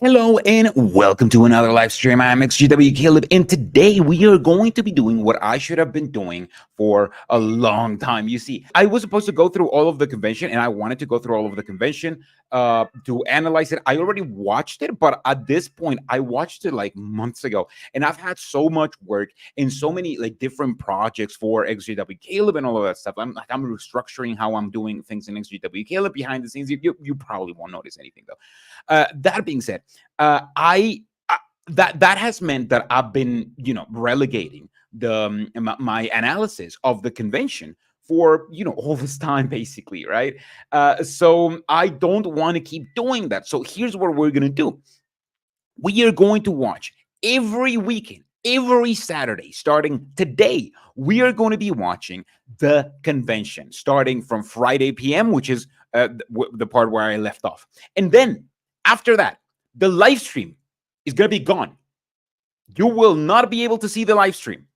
Hello and welcome to another live stream. I'm XGW Caleb, and today we are going to be doing what I should have been doing for a long time. You see, I was supposed to go through all of the convention, and I wanted to go through all of the convention to analyze it. I already watched it, but at this point, I watched it like months ago, and I've had so much work and so many like different projects for XGW Caleb and all of that stuff. I'm restructuring how I'm doing things in XGW Caleb behind the scenes. You probably won't notice anything though. That being said, I that has meant that I've been relegating my analysis of the convention for all this time basically, right? So I don't want to keep doing that. So here's what we're gonna do. We are going to watch every weekend, every Saturday, starting today. We are going to be watching the convention starting from Friday p.m., which is the part where I left off. And then after that, the live stream is going to be gone. You will not be able to see the live stream.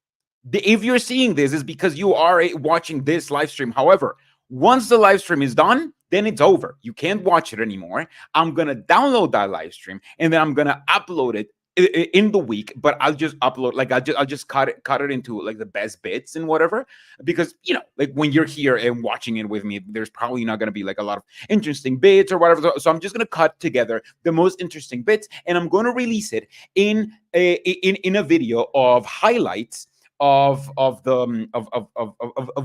If you're seeing this, is because you are watching this live stream. However, once the live stream is done, then it's over. You can't watch it anymore. I'm going to download that live stream and then I'm going to upload it in the week, but I'll just upload, like I'll just cut it into like the best bits and whatever, because like when you're here and watching it with me, there's probably not going to be like a lot of interesting bits or whatever. So I'm just going to cut together the most interesting bits and I'm going to release it in a video of highlights of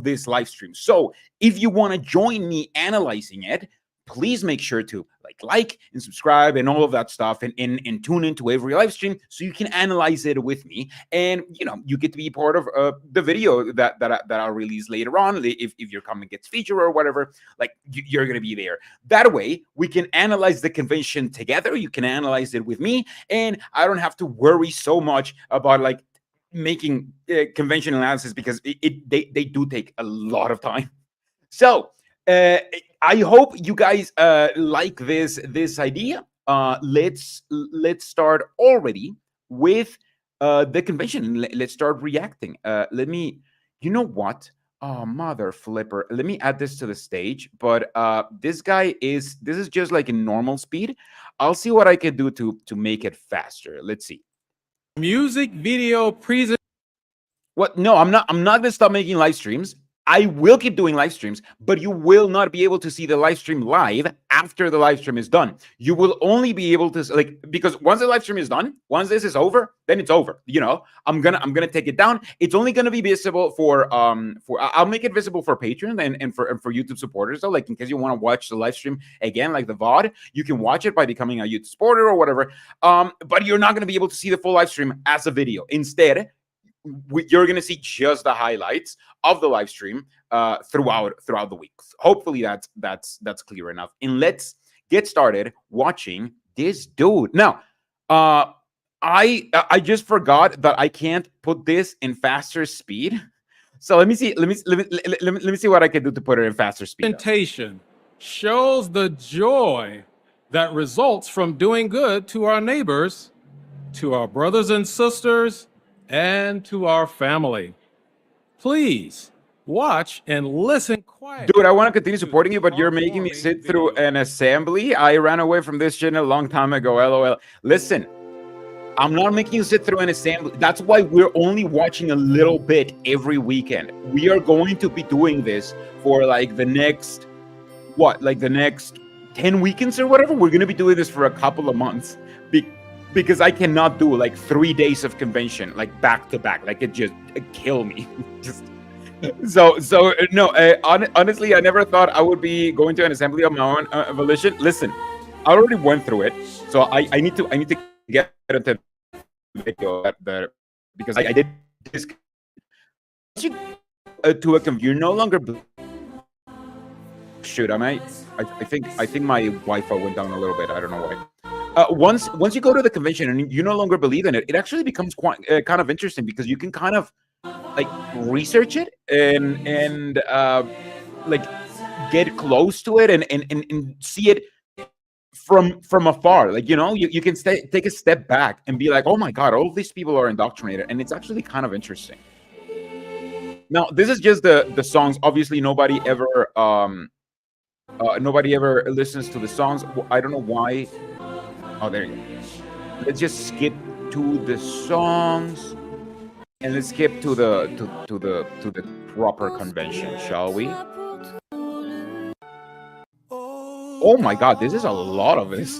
this live stream. So if you want to join me analyzing it, please make sure to like and subscribe and all of that stuff, and tune into every live stream so you can analyze it with me, and you get to be part of the video that I'll release later on. If your comment gets featured or whatever, like you're gonna be there. That way we can analyze the convention together. You can analyze it with me, and I don't have to worry so much about like making convention analysis, because they do take a lot of time. So I hope you guys like this idea. Let's start already with the convention. Let's start reacting. Let me. You know what? Oh, mother flipper. Let me add this to the stage. But this is just like in normal speed. I'll see what I can do to make it faster. Let's see. Music video present. What? No, I'm not. I'm not gonna stop making live streams. I will keep doing live streams, but you will not be able to see the live stream live after the live stream is done. You will only be able to because once the live stream is done, once this is over, then it's over. I'm gonna take it down. It's only gonna be visible for I'll make it visible for Patreon and for YouTube supporters. So like in case you want to watch the live stream again, like the VOD, you can watch it by becoming a YouTube supporter or whatever. But you're not gonna be able to see the full live stream as a video. Instead, you're going to see just the highlights of the live stream throughout the week. Hopefully that's clear enough. And let's get started watching this dude. Now, I just forgot that I can't put this in faster speed. So let me see what I can do to put it in faster speed. Presentation shows the joy that results from doing good to our neighbors, to our brothers and sisters, and to our family. Please watch and listen quietly. Dude, I want to continue supporting you, but you're making me sit through an assembly. I ran away from this channel a long time ago. LOL. Listen, I'm not making you sit through an assembly. That's why we're only watching a little bit every weekend. We are going to be doing this for like the next, the next 10 weekends or whatever. We're going to be doing this for a couple of months. Because I cannot do like 3 days of convention like back to back. Like it just kill me. So no. Honestly, I never thought I would be going to an assembly of my own volition. Listen, I already went through it, so I need to get into the video that because I did this to you're no longer. Shoot, I think my Wi-Fi went down a little bit. I don't know why. Once you go to the convention and you no longer believe in it, it actually becomes quite kind of interesting, because you can kind of like research it and like get close to it and see it from afar. Like you can take a step back and be like, oh my god, all of these people are indoctrinated, and it's actually kind of interesting. Now this is just the songs. Obviously nobody ever listens to the songs. I don't know why Oh, there you go. Let's just skip to the songs and let's skip to the proper convention, shall we? Oh my God, this is a lot of this.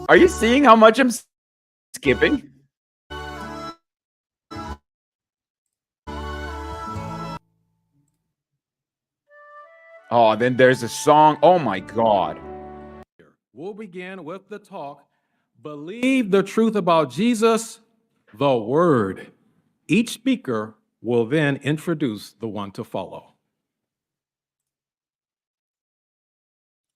Are you seeing how much I'm skipping? Oh, then there's a song. Oh my God. We'll begin with the talk, Believe the Truth About Jesus, the Word. Each speaker will then introduce the one to follow.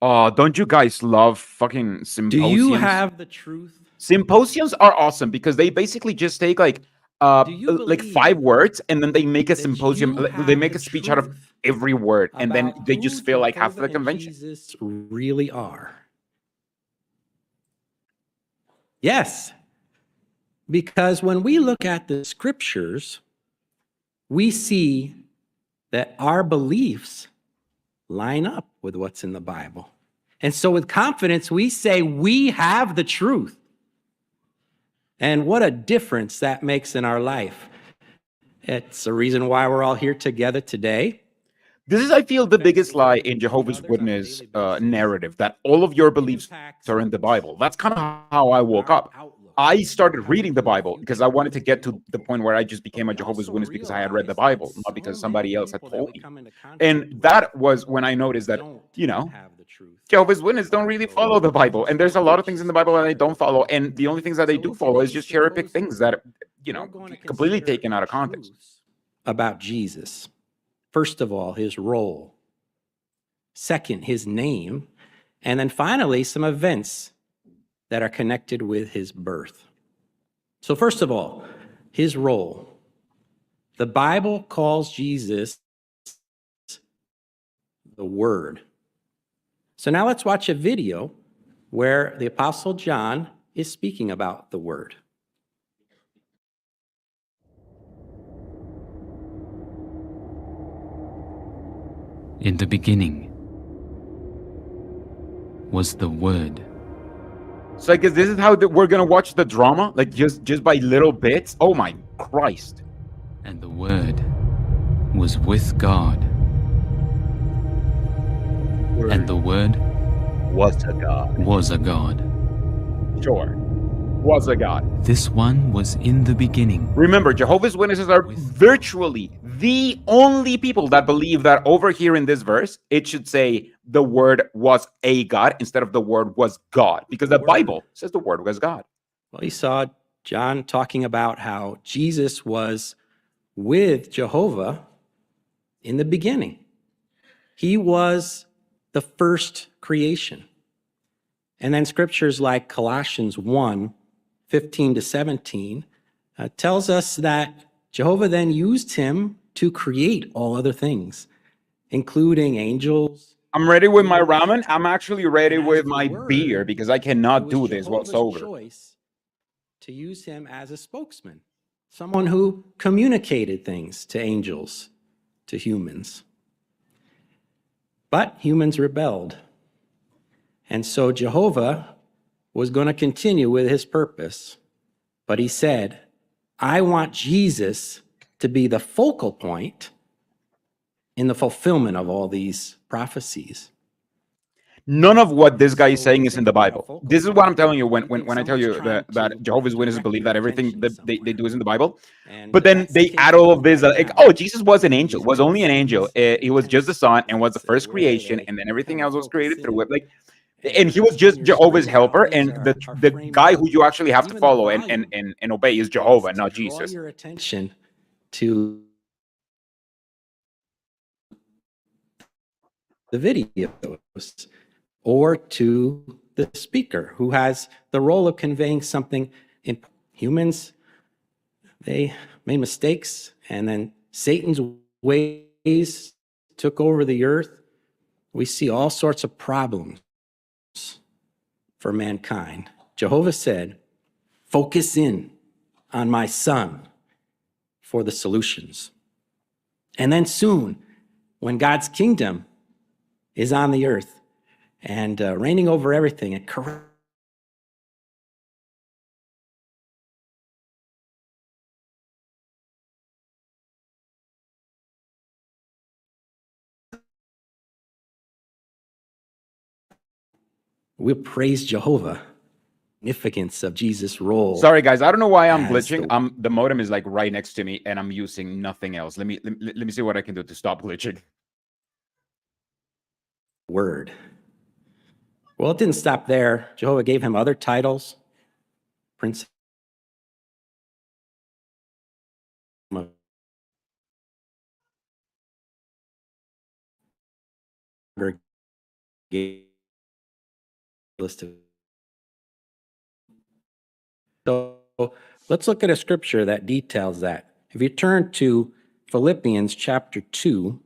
Oh, don't you guys love fucking symposiums? Do you have the truth? Symposiums are awesome because they basically just take like like 5 believe words and then they make a that symposium. you They have make the a speech out of truth every word, and then about they who just fill like half of Jehovah the and convention. Jesus really are? Yes, because when we look at the scriptures, we see that our beliefs line up with what's in the Bible. And so with confidence, we say we have the truth. And what a difference that makes in our life. It's the reason why we're all here together today. This is, I feel, the biggest lie in Jehovah's Witness narrative, that all of your beliefs are in the Bible. That's kind of how I woke up. I started reading the Bible because I wanted to get to the point where I just became a Jehovah's Witness because I had read the Bible, not because somebody else had told me. And that was when I noticed that, you know, Jehovah's Witnesses don't really follow the Bible. And there's a lot of things in the Bible that they don't follow. And the only things that they do follow is just cherry pick things that, you know, completely taken out of context. About Jesus. First of all, his role. Second, his name. And then finally, some events that are connected with his birth. So first of all, his role. The Bible calls Jesus the Word. So now let's watch a video where the Apostle John is speaking about the Word. In the beginning was the Word. So I guess this is how we're gonna watch the drama, like just by little bits. Oh my Christ! And the Word was with God. And the Word Was a God. was a God. Sure, was a God. This one was in the beginning. Remember, Jehovah's Witnesses are virtually the only people that believe that over here in this verse, it should say the Word was a God instead of the Word was God, because the Bible says the Word was God. Well, you saw John talking about how Jesus was with Jehovah in the beginning. He was the first creation. And then scriptures like Colossians 1:15-17 tells us that Jehovah then used him to create all other things, including angels. I'm ready with my ramen. I'm actually ready with my beer because I cannot do this while sober. Choice to use him as a spokesman, someone who communicated things to angels, to humans. But humans rebelled. And so Jehovah was going to continue with his purpose. But he said, I want Jesus to be the focal point in the fulfillment of all these prophecies. None of what this guy is saying is in the Bible. This is what I'm telling you when I tell you that Jehovah's Witnesses believe that everything that they do is in the Bible. But then they add all of this, like, oh, Jesus was an angel, was only an angel. He was just the son and was the first creation, and then everything else was created through it. Like, and he was just Jehovah's helper, and the guy who you actually have to follow and obey is Jehovah, not Jesus. Draw your attention to the videos or to the speaker who has the role of conveying something. Humans, they made mistakes, and then Satan's ways took over the earth. We see all sorts of problems for mankind. Jehovah said, focus in on my son for the solutions. And then soon, when God's kingdom is on the earth, and reigning over everything and correct. We'll praise Jehovah. Significance of Jesus' role. Sorry, guys. I don't know why I'm as glitching. The modem is like right next to me, and I'm using nothing else. Let me see what I can do to stop glitching. Word. Well, it didn't stop there. Jehovah gave him other titles. Prince of list of. So let's look at a scripture that details that. If you turn to Philippians chapter 2,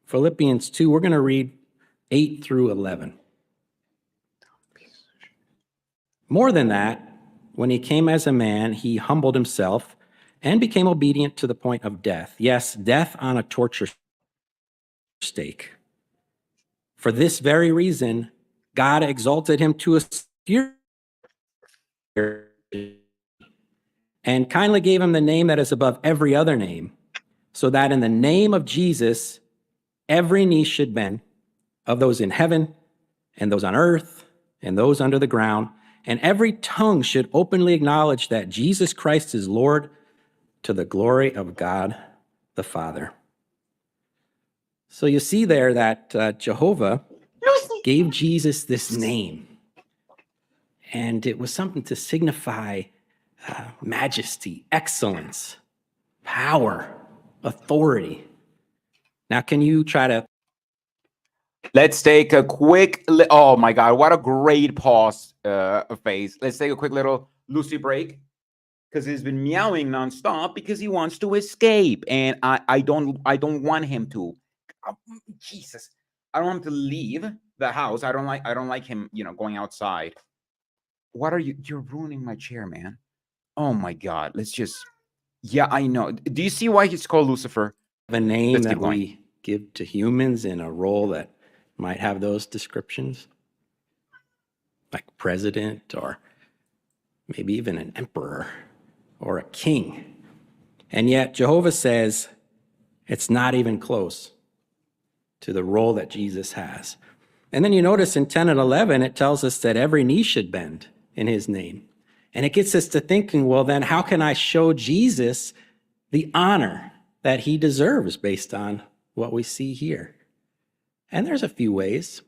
Philippians 2, we're going to read 8 through 11. More than that, when he came as a man, he humbled himself and became obedient to the point of death. Yes, death on a torture stake. For this very reason, God exalted him to a superior and kindly gave him the name that is above every other name, so that in the name of Jesus, every knee should bend, of those in heaven and those on earth and those under the ground, and every tongue should openly acknowledge that Jesus Christ is Lord, to the glory of God the Father. So you see there that Jehovah gave Jesus this name, and it was something to signify majesty, excellence, power, authority. Now, can you try to... Let's take a quick... Oh, my God. What a great pause phase. Let's take a quick little Lucy break, because he's been meowing nonstop because he wants to escape, and I don't want him to. Oh, Jesus, I don't want him to leave the house. I don't like him, going outside. What are you? You're ruining my chair, man. Oh my God. Let's just... Yeah, I know. Do you see why he's called Lucifer? a name that we give to humans in a role that might have those descriptions, like president, or maybe even an emperor or a king. And yet Jehovah says it's not even close to the role that Jesus has. And then you notice in 10 and 11, it tells us that every knee should bend in his name. And it gets us to thinking, well, then how can I show Jesus the honor that he deserves based on what we see here? And there's a few ways.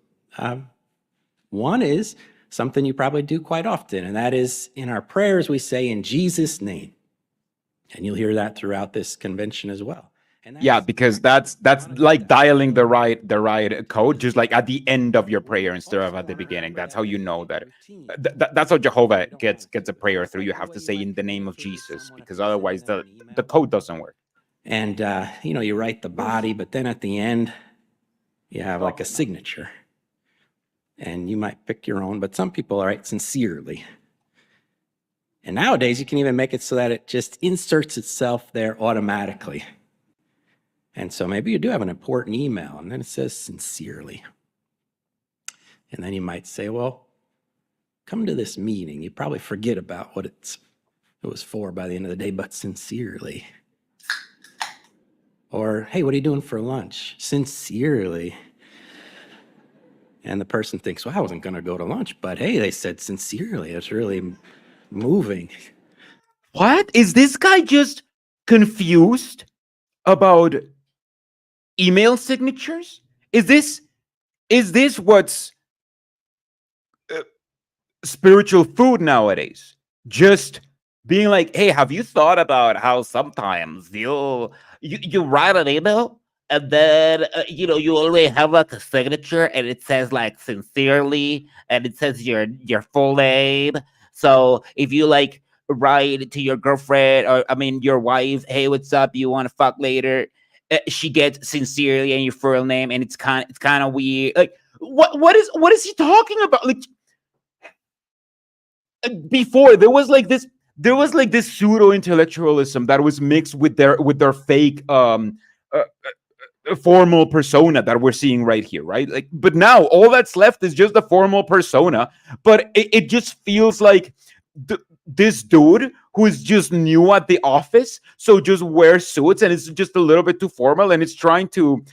One is something you probably do quite often, and that is in our prayers, we say in Jesus' name. And you'll hear that throughout this convention as well. Yeah, because that's like dialing the right code, just like at the end of your prayer instead of at the beginning. That's how you know that. That's how Jehovah gets a prayer through. You have to say in the name of Jesus, because otherwise the code doesn't work. And you write the body, but then at the end you have like a signature, and you might pick your own. But some people write sincerely. And nowadays you can even make it so that it just inserts itself there automatically. And so maybe you do have an important email, and then it says sincerely. And then you might say, well, come to this meeting. You probably forget about what it was for by the end of the day, but sincerely. Or, hey, what are you doing for lunch? Sincerely. And the person thinks, well, I wasn't going to go to lunch, but hey, they said sincerely. It's really moving. What? Is this guy just confused about email signatures? Is this what's spiritual food nowadays? Just being like, hey, have you thought about how sometimes you write an email and then you only have like a signature and it says like sincerely and it says your full name. So if you like write to your girlfriend or your wife, hey, what's up? You want to fuck later? She gets sincerely and your full name, and it's kind of weird. Like, what is he talking about? Like, before there was like this pseudo intellectualism that was mixed with their fake formal persona that we're seeing right here, right? Like, but now all that's left is just the formal persona, but it just feels like this dude who is just new at the office, so just wears suits and it's just a little bit too formal, and it's trying to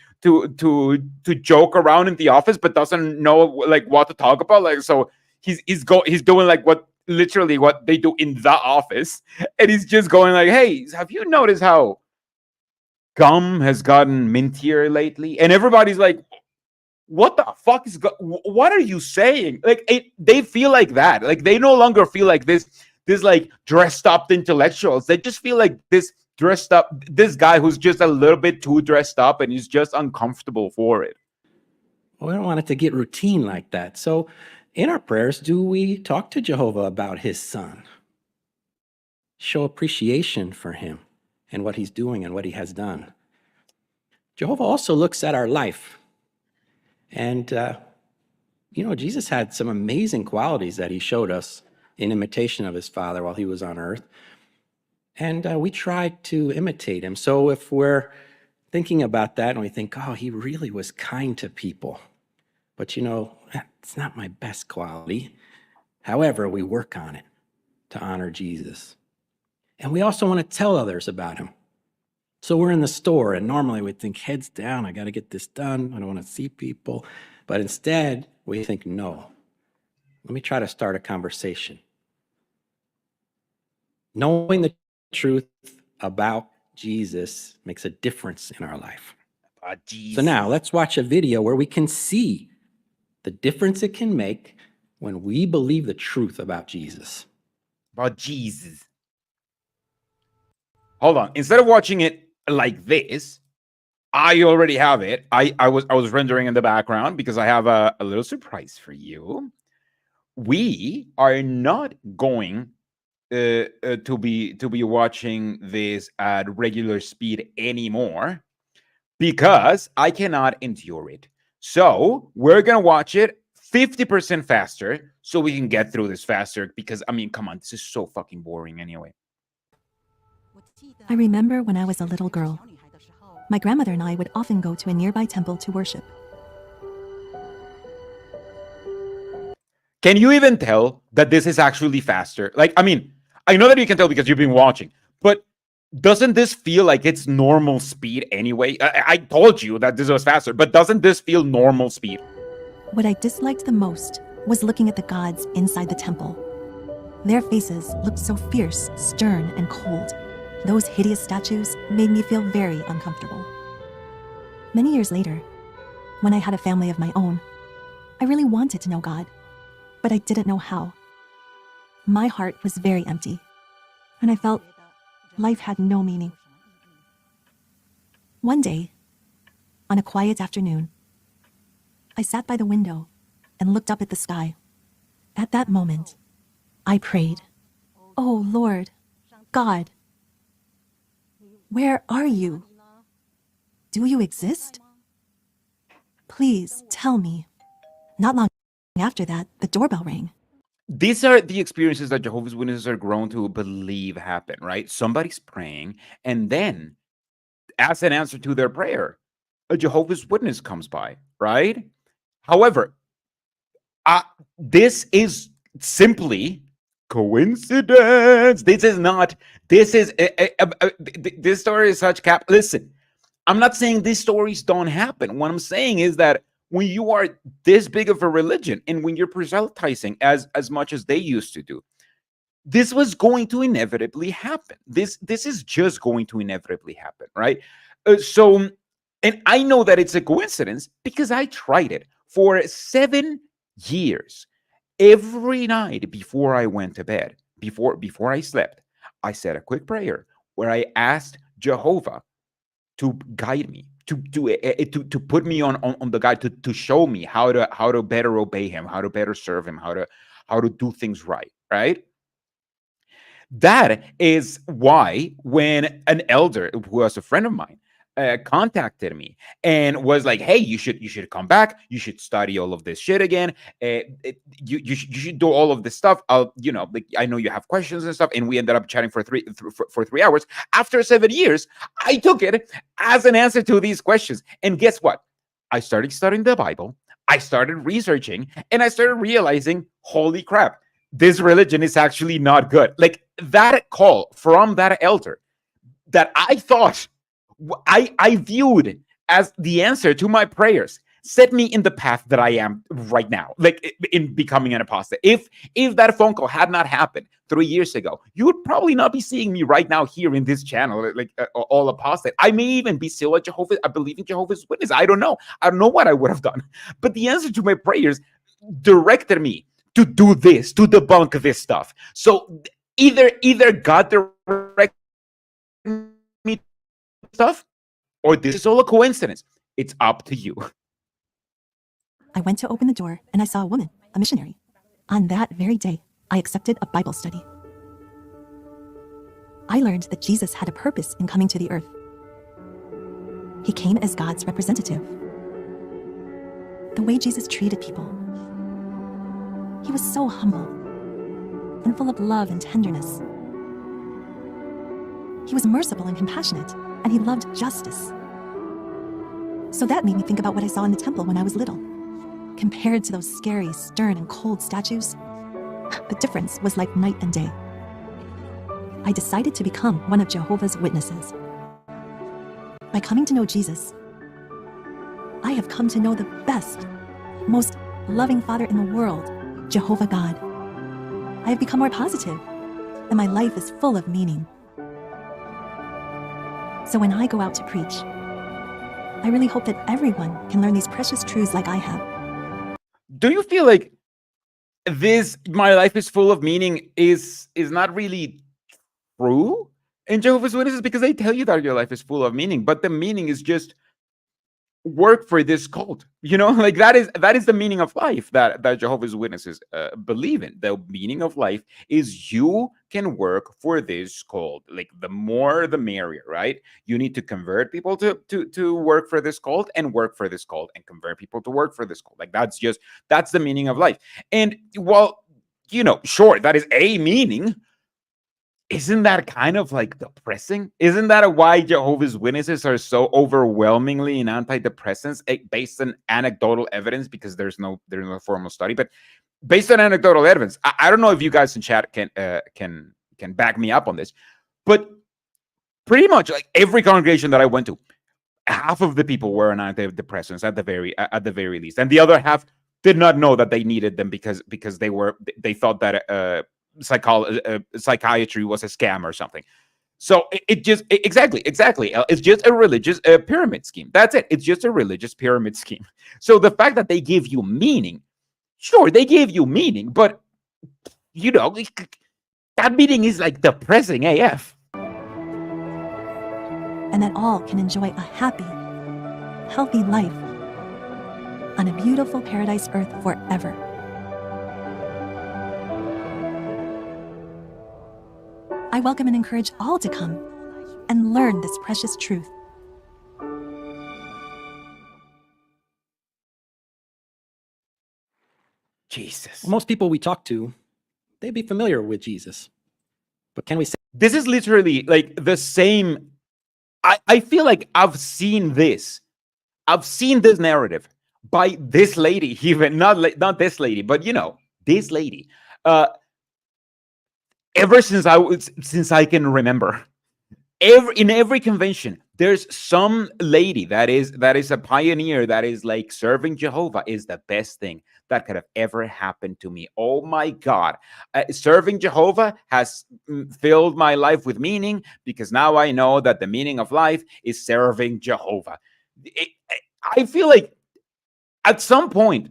joke around in the office, but doesn't know like what to talk about. Like, so he's doing like what literally what they do in the office, and he's just going like, "Hey, have you noticed how gum has gotten mintier lately?" And everybody's like, what the fuck is what are you saying? Like, they feel like that. Like, they no longer feel like this like dressed up intellectuals. They just feel like this dressed up, this guy who's just a little bit too dressed up and he's just uncomfortable for it. We don't want it to get routine like that. So in our prayers, do we talk to Jehovah about his son? Show appreciation for him and what he's doing and what he has done. Jehovah also looks at our life. And, Jesus had some amazing qualities that he showed us in imitation of his father while he was on earth. And we try to imitate him. So if we're thinking about that and we think, oh, he really was kind to people, but it's not my best quality. However, we work on it to honor Jesus. And we also want to tell others about him. So we're in the store and normally we think, heads down, I got to get this done. I don't want to see people. But instead, we think, no, let me try to start a conversation. Knowing the truth about Jesus makes a difference in our life. So now let's watch a video where we can see the difference it can make when we believe the truth about Jesus. About Jesus. Hold on. Instead of watching it like this, I already have it. I was rendering in the background because I have a little surprise for you. We are not going to be watching this at regular speed anymore because I cannot endure it. So we're gonna watch it 50% faster so we can get through this faster, because I mean, come on, this is so fucking boring anyway. I remember when I was a little girl. My grandmother and I would often go to a nearby temple to worship. Can you even tell that this is actually faster? Like, I mean, I know that you can tell because you've been watching, but doesn't this feel like it's normal speed anyway? I told you that this was faster, but doesn't this feel normal speed? What I disliked the most was looking at the gods inside the temple. Their faces looked so fierce, stern, and cold. Those hideous statues made me feel very uncomfortable. Many years later, when I had a family of my own, I really wanted to know God, but I didn't know how. My heart was very empty, and I felt life had no meaning. One day, on a quiet afternoon, I sat by the window and looked up at the sky. At that moment, I prayed, "Oh Lord, God, where are you? Do you exist? Please tell me." Not long after that, the doorbell rang. These are the experiences that Jehovah's Witnesses are grown to believe happen, right? Somebody's praying, and then, as an answer to their prayer, a Jehovah's Witness comes by, right? However, this is simply coincidence. This is not. This is this story is such cap. Listen, I'm not saying these stories don't happen. What I'm saying is that when you are this big of a religion and when you're proselytizing as much as they used to do, this was going to inevitably happen. This is just going to inevitably happen, right? And I know that it's a coincidence because I tried it for 7 years. Every night before I went to bed, before I slept, I said a quick prayer where I asked Jehovah to guide me, to put me on the guide, to show me how to better obey him, how to better serve him, how to do things right, right? That is why when an elder who was a friend of mine contacted me and was like, "Hey, you should come back. You should study all of this shit again. You should do all of this stuff. Like, I know you have questions and stuff." And we ended up chatting for 3 hours. After 7 years, I took it as an answer to these questions. And guess what? I started studying the Bible. I started researching, and I started realizing, holy crap, this religion is actually not good. Like, that call from that elder that I thought I viewed as the answer to my prayers set me in the path that I am right now, like in becoming an apostate. If that phone call had not happened 3 years ago, you would probably not be seeing me right now here in this channel, like all apostate. I may even be still at Jehovah's. I believe in Jehovah's Witness. I don't know. I don't know what I would have done. But the answer to my prayers directed me to do this, to debunk this stuff. So either God directed me stuff, or this is all a coincidence. It's up to you. I went to open the door and I saw a woman, a missionary. On that very day, I accepted a Bible study. I learned that Jesus had a purpose in coming to the earth. He came as God's representative. The way Jesus treated people, he was so humble and full of love and tenderness. He was merciful and compassionate, and he loved justice. So that made me think about what I saw in the temple when I was little. Compared to those scary, stern, and cold statues, the difference was like night and day. I decided to become one of Jehovah's Witnesses. By coming to know Jesus, I have come to know the best, most loving Father in the world, Jehovah God. I have become more positive, and my life is full of meaning. So when I go out to preach, I really hope that everyone can learn these precious truths like I have. Do you feel like this "my life is full of meaning" is not really true in Jehovah's Witnesses? Because they tell you that your life is full of meaning, but the meaning is just work for this cult. Like that is the meaning of life that Jehovah's Witnesses believe in. The meaning of life is you can work for this cult. Like, the more the merrier, right? You need to convert people to work for this cult, and work for this cult, and convert people to work for this cult. Like, that's the meaning of life. And well, sure, that is a meaning. Isn't that kind of like depressing? Isn't that why Jehovah's Witnesses are so overwhelmingly in antidepressants, based on anecdotal evidence? Because there's no formal study, but based on anecdotal evidence. I don't know if you guys in chat can back me up on this, but pretty much like every congregation that I went to, half of the people were on antidepressants at the very least, and the other half did not know that they needed them because they thought that psychiatry was a scam or something. So it just exactly. It's just a religious pyramid scheme. That's it. It's just a religious pyramid scheme. So the fact that they give you meaning, sure, they give you meaning, but that meaning is like depressing AF. And that all can enjoy a happy, healthy life on a beautiful paradise earth forever. I welcome and encourage all to come and learn this precious truth. Jesus. Most people we talk to, they'd be familiar with Jesus. But can we say This is literally like the same. I feel like I've seen this narrative by this lady, even not this lady, but this lady. Ever since I can remember, in every convention, there's some lady that is a pioneer that is like, serving Jehovah is the best thing that could have ever happened to me. Oh my God. Serving Jehovah has filled my life with meaning, because now I know that the meaning of life is serving Jehovah. I feel like at some point,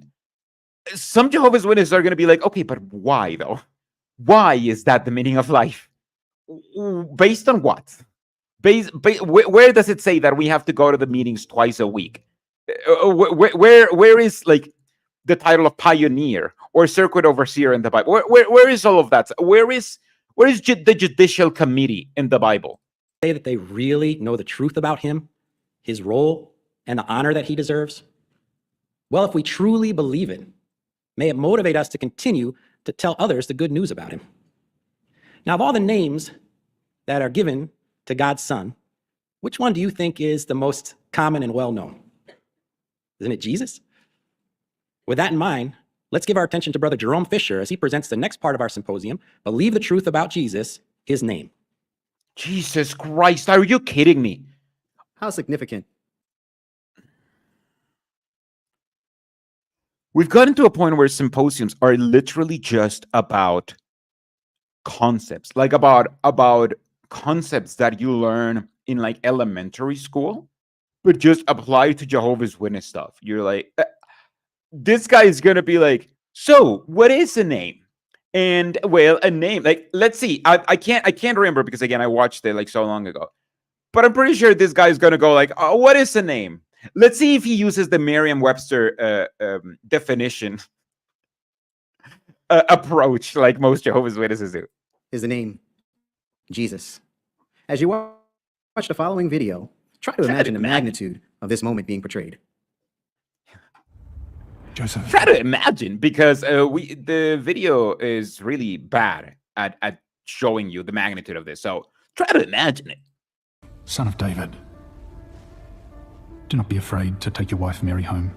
some Jehovah's Witnesses are going to be like, okay, but why though? Why is that the meaning of life? Based on what? Where does it say that we have to go to the meetings twice a week? Where is like the title of pioneer or circuit overseer in the Bible? Where is all of that? Where is the judicial committee in the Bible? that they really know the truth about him, his role and the honor that he deserves? Well, if we truly believe it, may it motivate us to continue to tell others the good news about him. Now, of all the names that are given to God's Son, which one do you think is the most common and well-known? Isn't it Jesus? With that in mind, let's give our attention to Brother Jerome Fisher as he presents the next part of our symposium, Believe the Truth About Jesus, His Name. Jesus Christ, are you kidding me? How significant? We've gotten to a point where symposiums are literally just about concepts, like about concepts that you learn in like elementary school, but just apply to Jehovah's Witness stuff. You're like, this guy is gonna be like, so what is a name? And well, a name, like, let's see. I can't remember because again, I watched it like so long ago. But I'm pretty sure this guy's gonna go like, oh, what is a name? Let's see if he uses the Merriam-Webster definition approach like most Jehovah's Witnesses do. Is the name Jesus. As you watch the following video, try to imagine the magnitude of this moment being portrayed. Joseph. Try to imagine, because the video is really bad at showing you the magnitude of this. So try to imagine it. Son of David, do not be afraid to take your wife Mary home.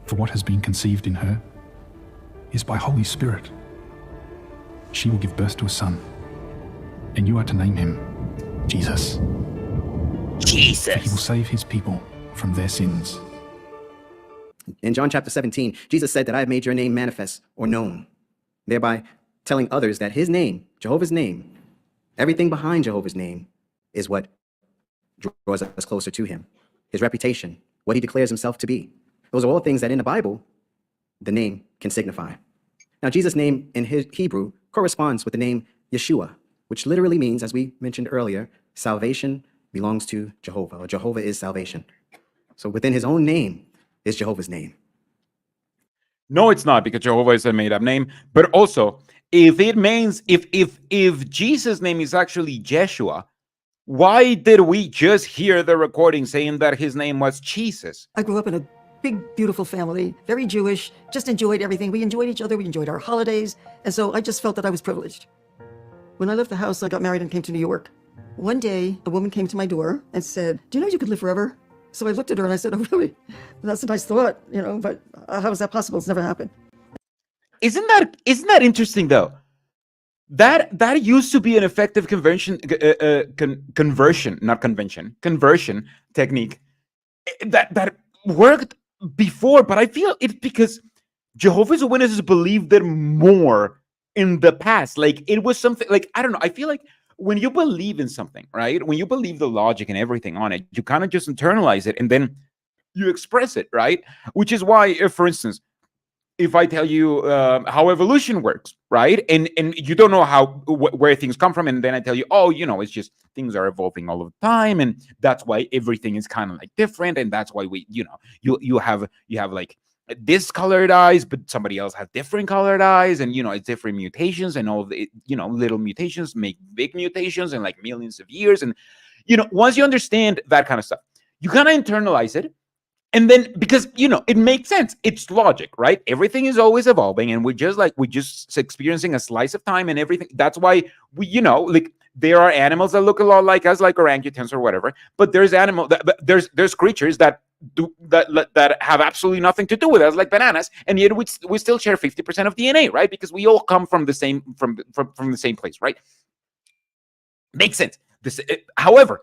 For what has been conceived in her is by Holy Spirit. She will give birth to a son, and you are to name him Jesus. For he will save his people from their sins. In John chapter 17, Jesus said that I have made your name manifest or known, thereby telling others that his name, Jehovah's name, everything behind Jehovah's name is what draws us closer to him. His reputation, what he declares himself to be. Those are all things that in the Bible, the name can signify. Now, Jesus' name in Hebrew corresponds with the name Yeshua, which literally means, as we mentioned earlier, salvation belongs to Jehovah, or Jehovah is salvation. So within his own name is Jehovah's name. No, it's not, because Jehovah is a made-up name. But also, if it means if Jesus' name is actually Jeshua, why did we just hear the recording saying that his name was Jesus? I grew up in a big, beautiful family, very Jewish, just enjoyed everything. We enjoyed each other, we enjoyed our holidays, and so I just felt that I was privileged. When I left the house, I got married and came to New York. One day, a woman came to my door and said, do you know you could live forever? So I looked at her and I said, oh, really? That's a nice thought, but how is that possible? It's never happened. Isn't that interesting, though? That used to be an effective conversion technique that worked before, but I feel it's because Jehovah's Witnesses believed it more in the past. Like, it was something like, I don't know, I feel like when you believe in something, right? When you believe the logic and everything on it, you kind of just internalize it and then you express it, right? Which is why, if, for instance, if I tell you how evolution works, right? And you don't know where things come from, and then I tell you, oh, it's just things are evolving all of the time, and that's why everything is kind of like different, and that's why we, you have like this colored eyes, but somebody else has different colored eyes, and it's different mutations, and all the little mutations make big mutations in like millions of years, and once you understand that kind of stuff, you kind of internalize it. And then, because, it makes sense. It's logic, right? Everything is always evolving, and we're just experiencing a slice of time and everything. That's why we, like, there are animals that look a lot like us, like orangutans or whatever. But there's there's creatures that have absolutely nothing to do with us, like bananas, and yet we still share 50% of DNA, right? Because we all come from the same from the same place, right? Makes sense. However,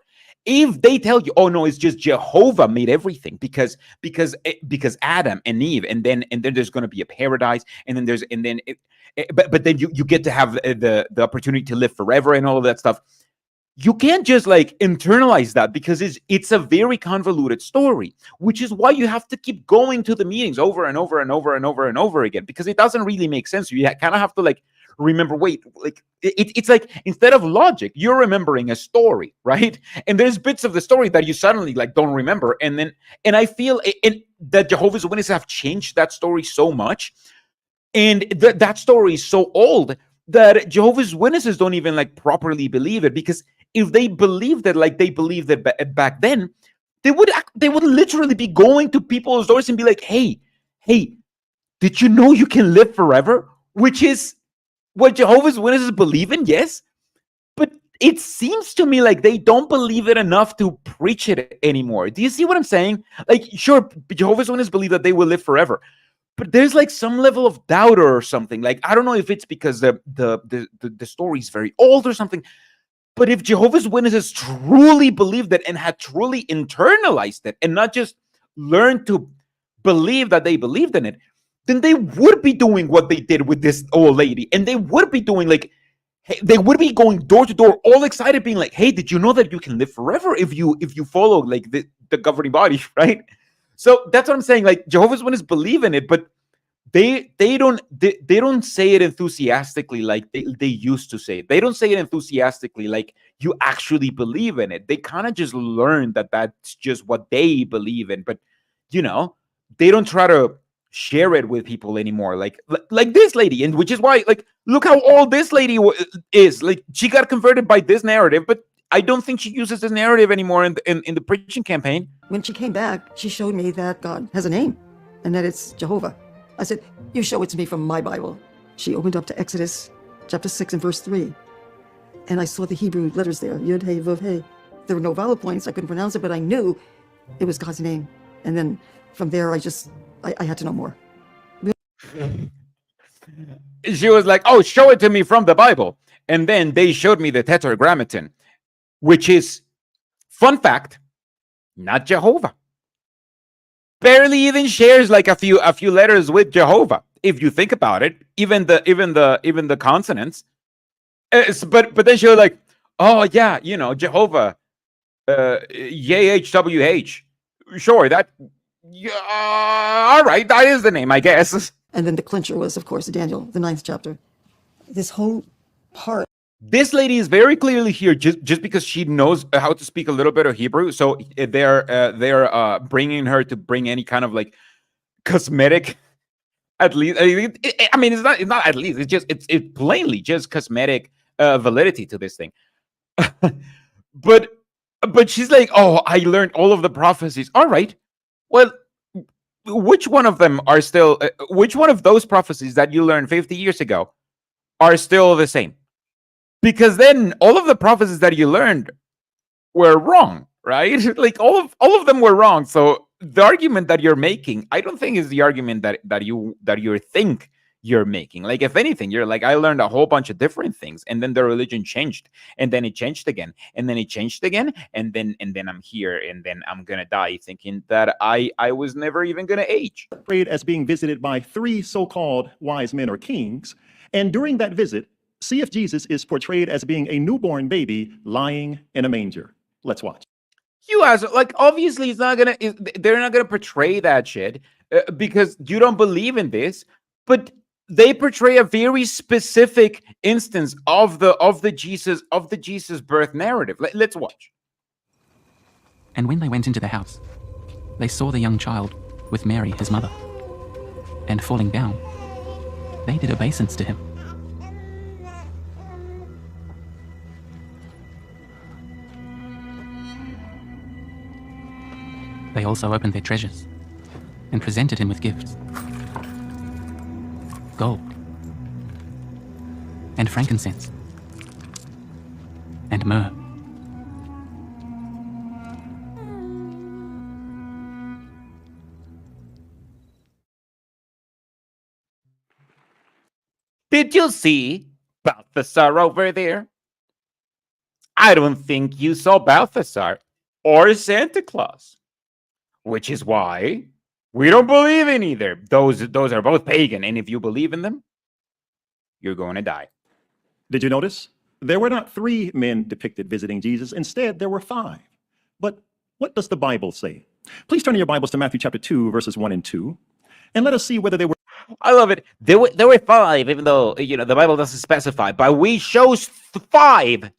if they tell you, oh no, it's just Jehovah made everything because Adam and Eve, and then there's going to be a paradise, and then but then you get to have the opportunity to live forever and all of that stuff. You can't just like internalize that, because it's a very convoluted story, which is why you have to keep going to the meetings over and over and over and over and over again, because it doesn't really make sense. You kind of have to like remember, wait, like it's like, instead of logic, you're remembering a story, right? And there's bits of the story that you suddenly like don't remember, and I feel that Jehovah's Witnesses have changed that story so much, and that story is so old that Jehovah's Witnesses don't even like properly believe it, because if they believed it like they believed it back then, they would literally be going to people's doors and be like, hey, did you know you can live forever? Which is what Jehovah's Witnesses believe in, yes. But it seems to me like they don't believe it enough to preach it anymore. Do you see what I'm saying? Like, sure, Jehovah's Witnesses believe that they will live forever, but there's like some level of doubt or something. Like, I don't know if it's because the story is very old or something. But if Jehovah's Witnesses truly believed it and had truly internalized it and not just learned to believe that they believed in it, then they would be doing what they did with this old lady. And they would be doing like, hey, they would be going door to door, all excited, being like, hey, did you know that you can live forever if you follow like the governing body, right? So that's what I'm saying. Like, Jehovah's Witnesses believe in it, but they don't say it enthusiastically like they used to say it. They don't say it enthusiastically like you actually believe in it. They kind of just learn that that's just what they believe in, but you know, they don't try to share it with people anymore, like this lady. And which is why, like, look how old this lady is. Like, she got converted by this narrative, but I don't think she uses this narrative anymore in the preaching campaign. When she came back, she showed me that God has a name and that it's Jehovah. I said, you show it to me from my Bible. She opened up to Exodus chapter 6 and verse 3. And I saw the Hebrew letters there, Yud, Hey, Vav, Hey. There were no vowel points. I couldn't pronounce it, but I knew it was God's name. And then from there, I had to know more. She was like, oh, show it to me from the Bible. And then they showed me the Tetragrammaton, which is, fun fact, not Jehovah. Barely even shares like a few letters with Jehovah. If you think about it, even the consonants. But then she was like, oh yeah, you know, Jehovah, YHWH. Sure, that, yeah, all right, that is the name, I guess. And then the clincher was, of course, Daniel, the 9th chapter. This whole part. This lady is very clearly here just because she knows how to speak a little bit of Hebrew. So they're bringing her to bring any kind of like cosmetic, at least. I mean, it's not at least. It's plainly just cosmetic validity to this thing. but she's like, oh, I learned all of the prophecies. All right, well, which one of them are still? Which one of those prophecies that you learned 50 years ago are still the same? Because then all of the prophecies that you learned were wrong, right? Like all of them were wrong. So the argument that you're making, I don't think is the argument that you think you're making. Like, if anything, you're like, I learned a whole bunch of different things, and then the religion changed, and then it changed again, and then it changed again, and then I'm here, and then I'm gonna die thinking that I was never even gonna age. Portrayed as being visited by 3 so-called wise men or kings, and during that visit, see if Jesus is portrayed as being a newborn baby lying in a manger. Let's watch. You guys, like, obviously they're not gonna portray that shit because you don't believe in this, but they portray a very specific instance of the Jesus birth narrative. Let's watch. And when they went into the house, they saw the young child with Mary, his mother, and falling down, they did obeisance to him. They also opened their treasures and presented him with gifts: gold and frankincense and myrrh. Did you see Balthasar over there? I don't think you saw Balthasar or Santa Claus. Which is why we don't believe in either. Those are both pagan, and if you believe in them, you're going to die. Did you notice? There were not 3 men depicted visiting Jesus. Instead, there were 5. But what does the Bible say? Please turn your Bibles to Matthew chapter 2, verses 1 and 2, and let us see whether they were... I love it. There were 5, even though, the Bible doesn't specify, but we chose 5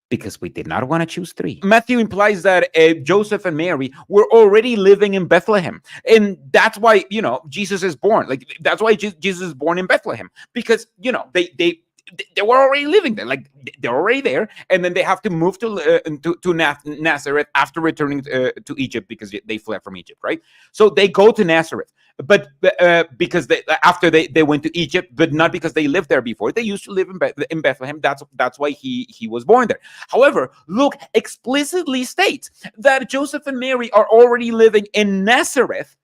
because we did not want to choose 3. Matthew implies that Joseph and Mary were already living in Bethlehem. And that's why, Jesus is born. Like, that's why Jesus is born in Bethlehem. Because, they were already living there. Like they're already there, and then they have to move to Nazareth after returning to Egypt because they fled from Egypt, right? So they go to Nazareth, but because after they went to Egypt, but not because they lived there before. They used to live in Bethlehem. That's why he was born there. However, Luke explicitly states that Joseph and Mary are already living in Nazareth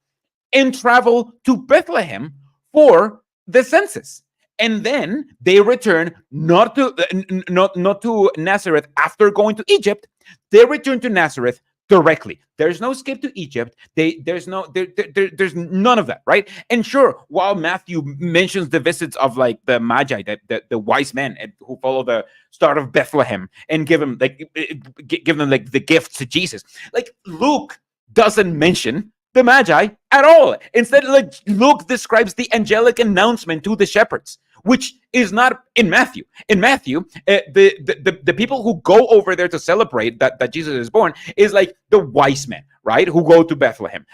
and travel to Bethlehem for the census. And then they return not to Nazareth after going to Egypt. They return to Nazareth directly. There's no skip to Egypt. There's none of that, right? And sure, while Matthew mentions the visits of like the Magi, the wise men who follow the star of Bethlehem and give them like the gifts to Jesus, like Luke doesn't mention the Magi at all. Instead, like Luke describes the angelic announcement to the shepherds, which is not in Matthew. In Matthew, the people who go over there to celebrate that Jesus is born is like the wise men, right? Who go to Bethlehem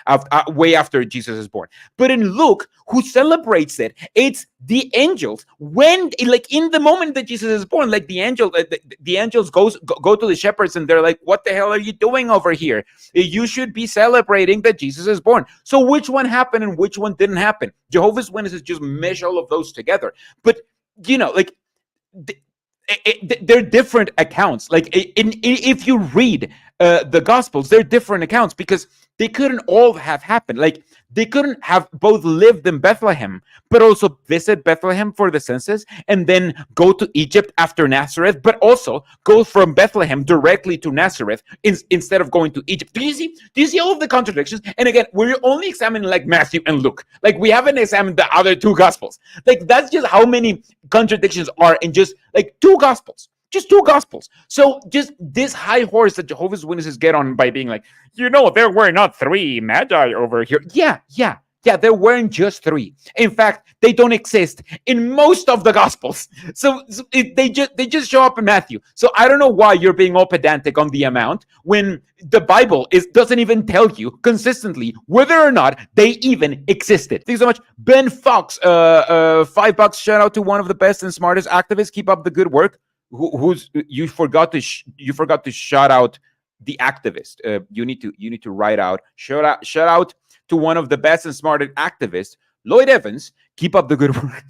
way after Jesus is born. But in Luke, who celebrates it, it's the angels. When, like in the moment that Jesus is born, like the angels go to the shepherds and they're like, "What the hell are you doing over here? You should be celebrating that Jesus is born." So which one happened and which one didn't happen? Jehovah's Witnesses just mesh all of those together. But like they're different accounts. Like if you read the Gospels, they're different accounts because they couldn't all have happened. Like they couldn't have both lived in Bethlehem, but also visit Bethlehem for the census and then go to Egypt after Nazareth, but also go from Bethlehem directly to Nazareth instead of going to Egypt. Do you see all of the contradictions? And again, we're only examining like Matthew and Luke. Like we haven't examined the other two Gospels. Like that's just how many contradictions are in just like two Gospels. Just two Gospels. So just this high horse that Jehovah's Witnesses get on by being like, there were not three Magi over here. Yeah, there weren't just three. In fact, they don't exist in most of the Gospels. So they just show up in Matthew. So I don't know why you're being all pedantic on the amount when the Bible doesn't even tell you consistently whether or not they even existed. Thanks so much. Ben Fox, $5. Shout out to one of the best and smartest activists. Keep up the good work. You forgot to shout out the activist. You need to write out shout out to one of the best and smartest activists, Lloyd Evans. Keep up the good work.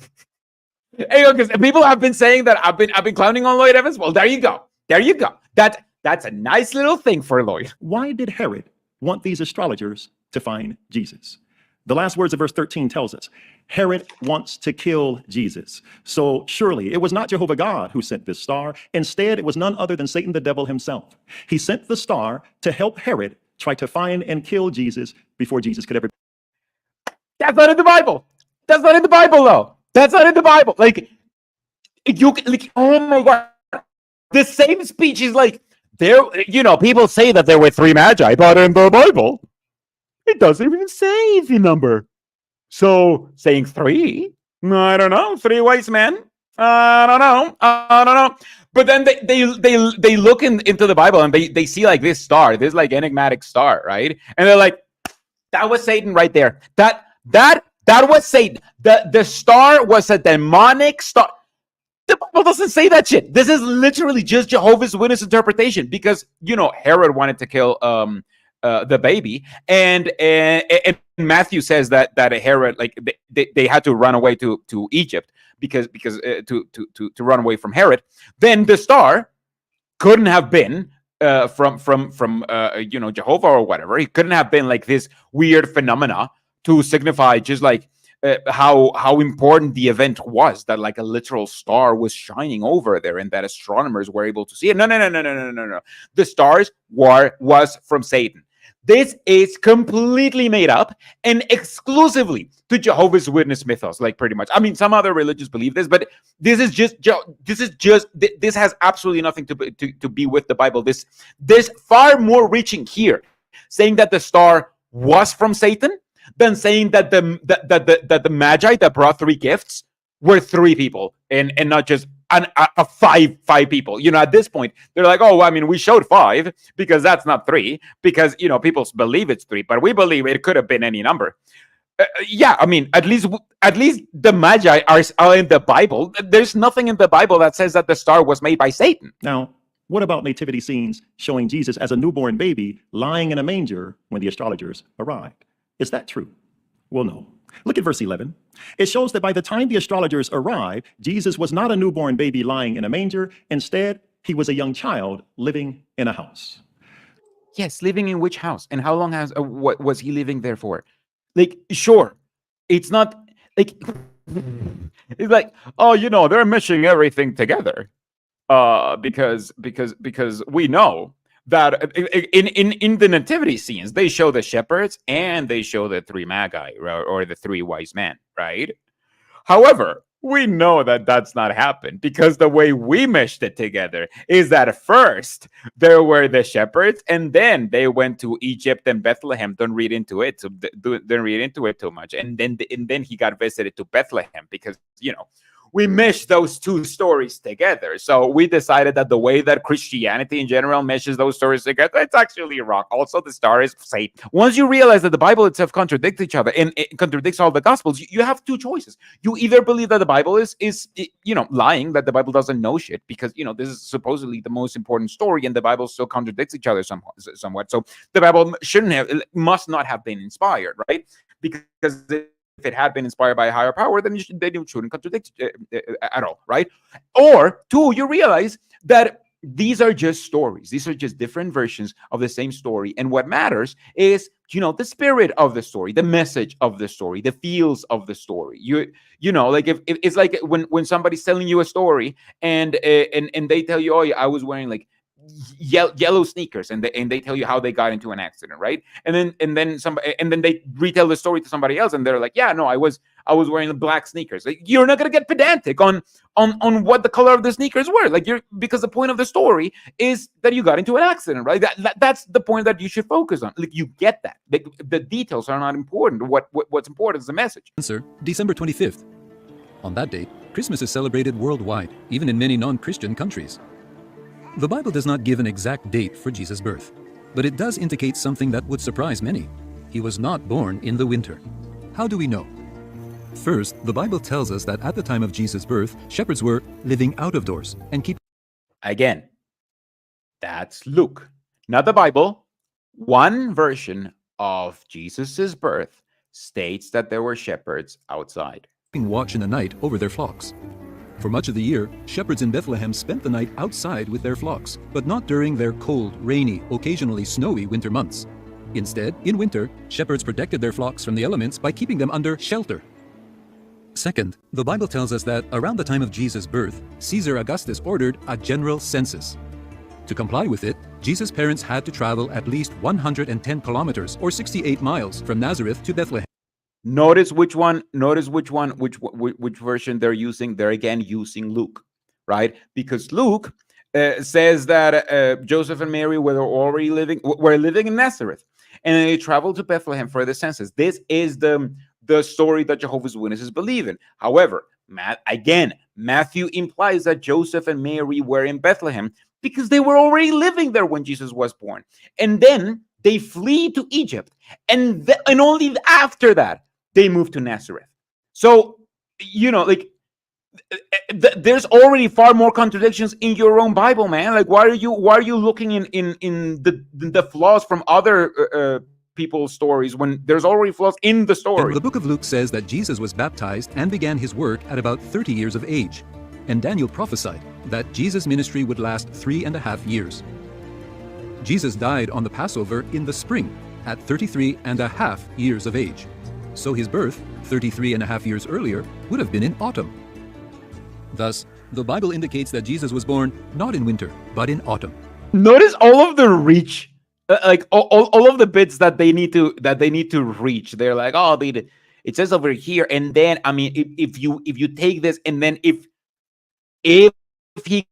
Hey, because people have been saying that I've been clowning on Lloyd Evans. Well, there you go. That's a nice little thing for Lloyd. Why did Herod want these astrologers to find Jesus? The last words of verse 13 tells us Herod wants to kill Jesus. So surely it was not Jehovah God who sent this star. Instead, it was none other than Satan the devil himself. He sent the star to help Herod try to find and kill Jesus before Jesus could ever. That's not in the Bible. That's not in the Bible, though. That's not in the Bible. Like, oh my God. The same speech is like, people say that there were three Magi, but in the Bible, it doesn't even say the number. So saying three, I don't know, three wise men. I don't know. But then they look into the Bible and they see like this star, this like enigmatic star, right? And they're like, that was Satan right there. That was Satan. The star was a demonic star. The Bible doesn't say that shit. This is literally just Jehovah's Witness interpretation because Herod wanted to kill the baby, and Matthew says that Herod, like they had to run away to Egypt because to run away from Herod. Then the star couldn't have been from Jehovah or whatever. It couldn't have been like this weird phenomena to signify just like how important the event was, that like a literal star was shining over there and that astronomers were able to see it. No. The stars was from Satan. This is completely made up and exclusively to Jehovah's Witness mythos, like pretty much. I mean, some other religions believe this, but this has absolutely nothing to be with the Bible. This far more reaching here, saying that the star was from Satan than saying that the Magi that brought three gifts were three people and not just five people. At this point, they're like, oh, I mean, we showed five because that's not three, because people believe it's three, but we believe it could have been any number. Yeah, I mean, at least the Magi are in the Bible. There's nothing in the Bible that says that the star was made by Satan. Now, what about nativity scenes showing Jesus as a newborn baby lying in a manger when the astrologers arrived? Is that true? Well, no. Look at verse 11. It shows that by the time the astrologers arrived, Jesus was not a newborn baby lying in a manger. Instead, he was a young child living in a house. Yes, living in which house? And how long what was he living there for? Like, sure, it's not like it's like, oh, they're meshing everything together. Because we know that in the nativity scenes, they show the shepherds and they show the three magi, or the three wise men, right? However, we know that that's not happened, because the way we meshed it together is that first there were the shepherds, and then they went to Egypt and Bethlehem. Don't read into it. So don't read into it too much. And then he got visited to Bethlehem, because we meshed those two stories together. So we decided that the way that Christianity in general meshes those stories together, it's actually wrong. Also, the star is Satan. Once you realize that the Bible itself contradicts each other, and it contradicts all the Gospels, you have two choices. You either believe that the Bible is lying, that the Bible doesn't know shit, because this is supposedly the most important story, and the Bible still contradicts each other somewhat. So the Bible must not have been inspired, right? Because if it had been inspired by a higher power, then you shouldn't contradict at all, right? Or two, you realize that these are just stories. These are just different versions of the same story. And what matters is, the spirit of the story, the message of the story, the feels of the story. Like if it's like when somebody's telling you a story and they tell you, oh, I was wearing like yellow sneakers, and they tell you how they got into an accident, right? And then they retell the story to somebody else, and they're like, yeah, no, I was wearing the black sneakers. Like, you're not gonna get pedantic on what the color of the sneakers were, because the point of the story is that you got into an accident, right? That's the point that you should focus on. Like, you get that. The details are not important. What's important is the message. Answer: December 25th. On that date, Christmas is celebrated worldwide, even in many non-Christian countries. The Bible does not give an exact date for Jesus' birth, but it does indicate something that would surprise many. He was not born in the winter. How do we know? First, the Bible tells us that at the time of Jesus' birth, shepherds were living out of doors and keeping. Again, that's Luke, not the Bible. One version of Jesus' birth states that there were shepherds outside, watch in the night over their flocks. For much of the year, shepherds in Bethlehem spent the night outside with their flocks, but not during their cold, rainy, occasionally snowy winter months. Instead, in winter, shepherds protected their flocks from the elements by keeping them under shelter. Second, the Bible tells us that around the time of Jesus' birth, Caesar Augustus ordered a general census. To comply with it, Jesus' parents had to travel at least 110 kilometers or 68 miles from Nazareth to Bethlehem. Notice which version they're using. They're again using Luke, right? Because Luke says that Joseph and Mary were living in Nazareth, and they traveled to Bethlehem for the census. This is the story that Jehovah's Witnesses believe in. However, Matthew implies that Joseph and Mary were in Bethlehem because they were already living there when Jesus was born, and then they flee to Egypt, and only after that they moved to Nazareth. So, there's already far more contradictions in your own Bible, man. Like, why are you looking in the flaws from other people's stories when there's already flaws in the story? And the book of Luke says that Jesus was baptized and began his work at about 30 years of age. And Daniel prophesied that Jesus' ministry would last 3.5 years. Jesus died on the Passover in the spring at 33.5 years of age. So his birth, 33.5 years earlier, would have been in autumn. Thus, the Bible indicates that Jesus was born not in winter, but in autumn. Notice all of the reach, all of the bits that they need to reach. They're like, oh, it says over here, and then if you take this, and then if he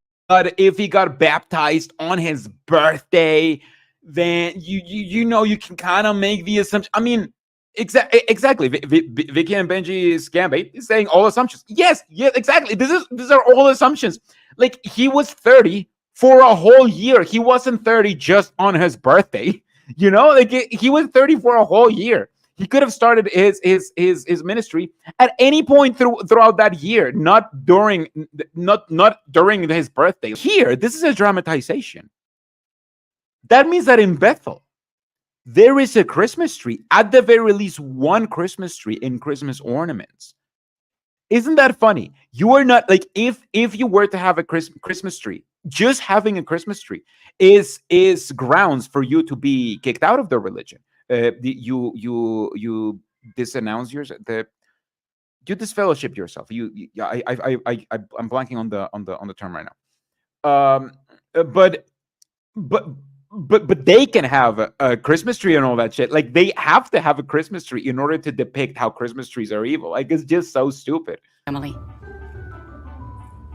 got baptized on his birthday, then you can kind of make the assumption. Exactly. Vicky and Benji Scambate is saying all assumptions. Yes, exactly. These are all assumptions. Like, he was 30 for a whole year. He wasn't 30 just on his birthday. He was 30 for a whole year. He could have started his ministry at any point throughout that year, not during his birthday. Here, this is a dramatization. That means that in Bethel, there is a Christmas tree, at the very least one Christmas tree in Christmas ornaments. Isn't that funny? You are not like, if you were to have a Christmas tree, just having a Christmas tree is grounds for you to be kicked out of the religion. You disanounce yourself. You disfellowship yourself. I'm blanking on the term right now. But they can have a Christmas tree and all that shit. Like, they have to have a Christmas tree in order to depict how Christmas trees are evil. Like, it's just so stupid. Family.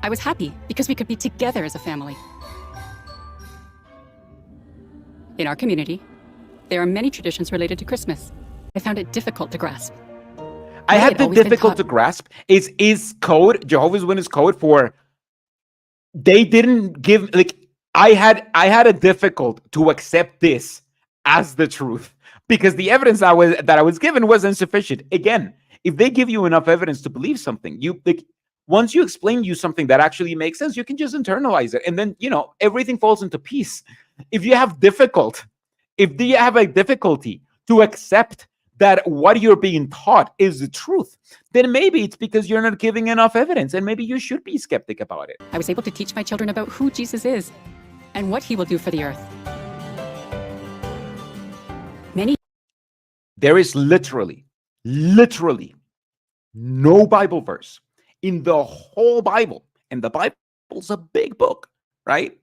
I was happy because we could be together as a family. In our community, there are many traditions related to Christmas. I found it difficult to grasp. I had the difficult to grasp is code, Jehovah's Witness code for, they didn't give, like, I had a difficult to accept this as the truth because the evidence that I was given was insufficient. Again, if they give you enough evidence to believe something, you like, once you explain you something that actually makes sense, you can just internalize it, and then everything falls into peace. If you have a difficulty to accept that what you're being taught is the truth, then maybe it's because you're not giving enough evidence, and maybe you should be skeptic about it. I was able to teach my children about who Jesus is and what he will do for the earth. There is literally no Bible verse in the whole Bible, and the Bible's a big book, right,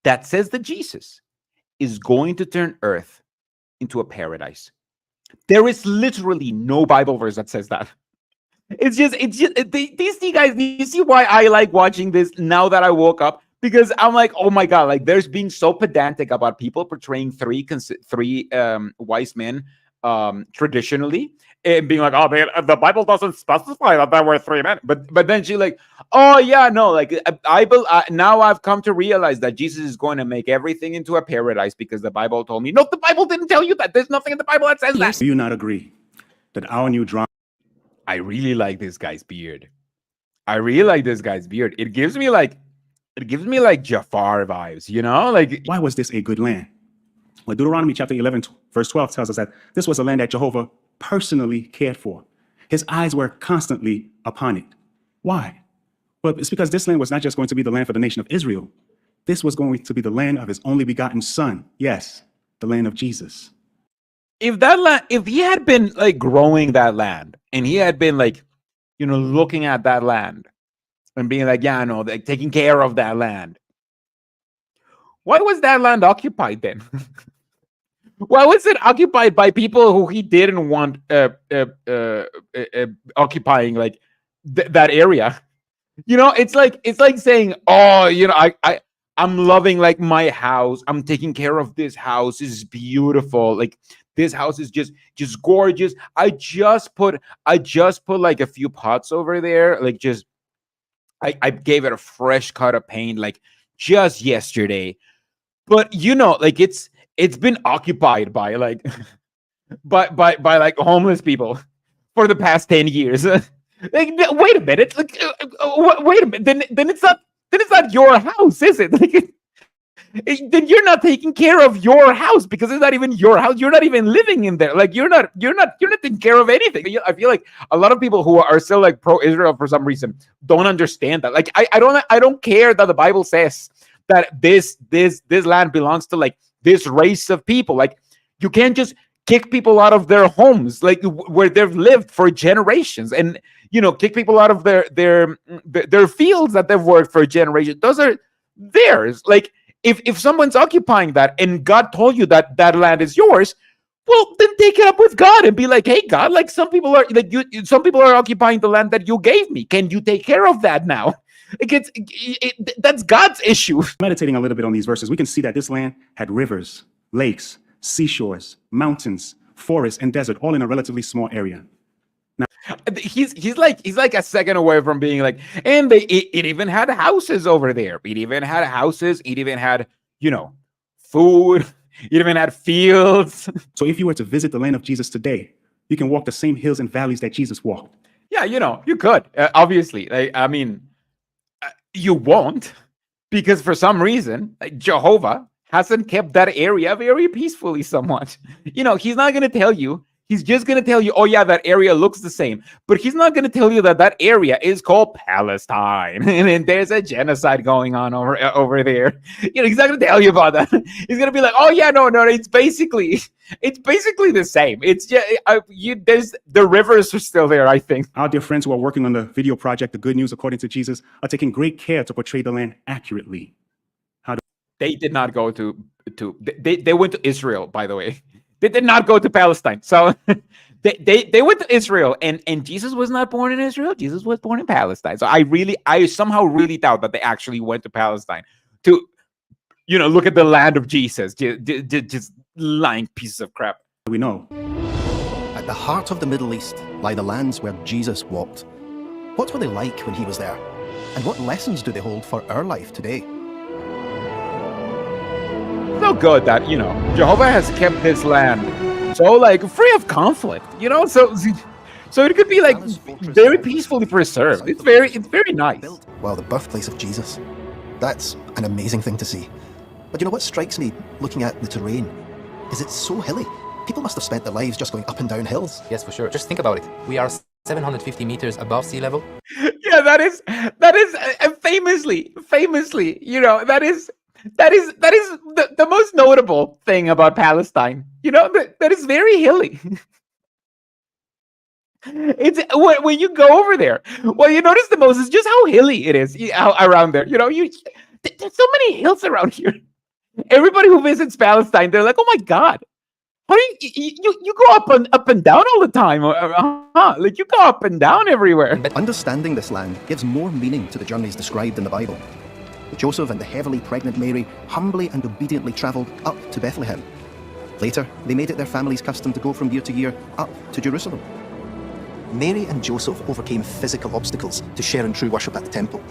that says that Jesus is going to turn earth into a paradise. There is literally no Bible verse that says that. It's just these guys, you see why I like watching this now that I woke up? Because I'm like, oh my God, like, there's being so pedantic about people portraying three wise men traditionally, and being like, oh, the Bible doesn't specify that there were three men. But then she like, oh yeah, no, like, now I've come to realize that Jesus is going to make everything into a paradise because the Bible told me. No, the Bible didn't tell you that. There's nothing in the Bible that says that. Do you not agree that our new drama? I really like this guy's beard. It gives me like Jafar vibes, like. Why was this a good land? Well, Deuteronomy chapter 11, verse 12 tells us that this was a land that Jehovah personally cared for. His eyes were constantly upon it. Why? Well, it's because this land was not just going to be the land for the nation of Israel. This was going to be the land of his only begotten son. Yes, the land of Jesus. If he had been like growing that land, and he had been like, looking at that land and being like, yeah, no, like, taking care of that land, why was that land occupied then? Why was it occupied by people who he didn't want occupying like that area? It's like saying, oh, I'm loving like my house. I'm taking care of this house. It's beautiful. Like, this house is just gorgeous. I just put like a few pots over there. Like, just I gave it a fresh coat of paint like just yesterday. But like, it's been occupied by like by like homeless people for the past 10 years. Like, wait a minute. Like, wait a minute. Then it's not your house, is it? Like, then you're not taking care of your house because it's not even your house. You're not even living in there. Like, you're not taking care of anything. I feel like a lot of people who are still like pro-Israel for some reason don't understand that. Like, I don't care that the Bible says that this land belongs to like this race of people. Like, you can't just kick people out of their homes, like where they've lived for generations, and kick people out of their fields that they've worked for generations. Those are theirs. Like, if someone's occupying that and God told you that that land is yours, well, then take it up with God and be like, hey, God, like, some people are occupying the land that you gave me. Can you take care of that now? That's God's issue. Meditating a little bit on these verses, we can see that this land had rivers, lakes, seashores, mountains, forests, and desert, all in a relatively small area. Now, he's like a second away from being like, and it even had houses over there. It even had houses. It even had, food. It even had fields. So if you were to visit the land of Jesus today, you can walk the same hills and valleys that Jesus walked. Yeah, you could. Obviously, I mean, you won't, because for some reason, Jehovah hasn't kept that area very peacefully somewhat. He's not going to tell you. He's just going to tell you, oh, yeah, that area looks the same. But he's not going to tell you that that area is called Palestine. And there's a genocide going on over there. He's not going to tell you about that. He's going to be like, oh, yeah, no, it's basically the same. It's just, there's the rivers are still there, I think. Our dear friends who are working on the video project, The Good News According to Jesus, are taking great care to portray the land accurately. They did not go to they went to Israel, by the way. They did not go to Palestine. So they went to Israel, and Jesus was not born in Israel. Jesus was born in Palestine. So I somehow really doubt that they actually went to Palestine to, look at the land of Jesus. Just lying pieces of crap. We know. At the heart of the Middle East lie the lands where Jesus walked. What were they like when he was there? And what lessons do they hold for our life today? So good that Jehovah has kept this land so free of conflict, so it could be very peacefully preserved. It's very nice. Well, the birthplace of Jesus, that's an amazing thing to see. But what strikes me looking at the terrain is it's so hilly. People must have spent their lives just going up and down hills. Yes, for sure. Just think about it. We are 750 meters above sea level. Yeah, that is famously, that is the most notable thing about Palestine. That is very hilly. It's when you go over there, what you notice the most is just how hilly it is around there. There's so many hills around here. Everybody who visits Palestine, they're like, oh my God, how do you go up and down all the time? You go up and down everywhere. But understanding this land gives more meaning to the journeys described in the Bible. Joseph and the heavily pregnant Mary humbly and obediently travelled up to Bethlehem. Later, they made it their family's custom to go from year to year up to Jerusalem. Mary and Joseph overcame physical obstacles to share in true worship at the temple.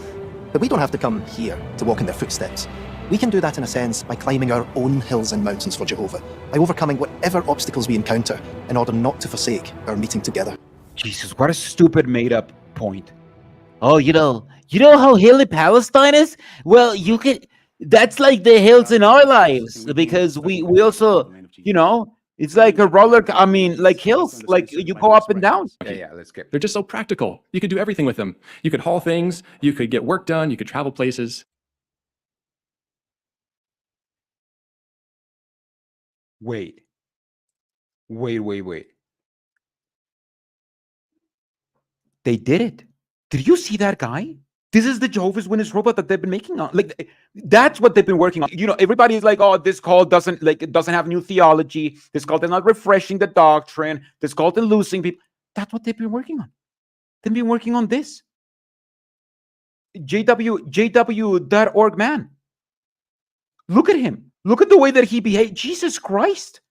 But we don't have to come here to walk in their footsteps. We can do that in a sense by climbing our own hills and mountains for Jehovah, by overcoming whatever obstacles we encounter in order not to forsake our meeting together. Jesus, what a stupid made-up point. Oh, you know how hilly Palestine is? Well, that's like the hills in our lives, because we also, it's like a roller, like hills, like you go up and down. Yeah, let's get. They're just so practical. You could do everything with them. You could haul things, you could get work done, you could travel places. Wait. They did it. Did you see that guy? This is the Jehovah's Witness robot that they've been making on. That's what they've been working on. Everybody's like, oh, this cult doesn't have new theology. This cult is not refreshing the doctrine. This cult is losing people. That's what they've been working on. They've been working on this. JW.org man. Look at him. Look at the way that he behaved. Jesus Christ.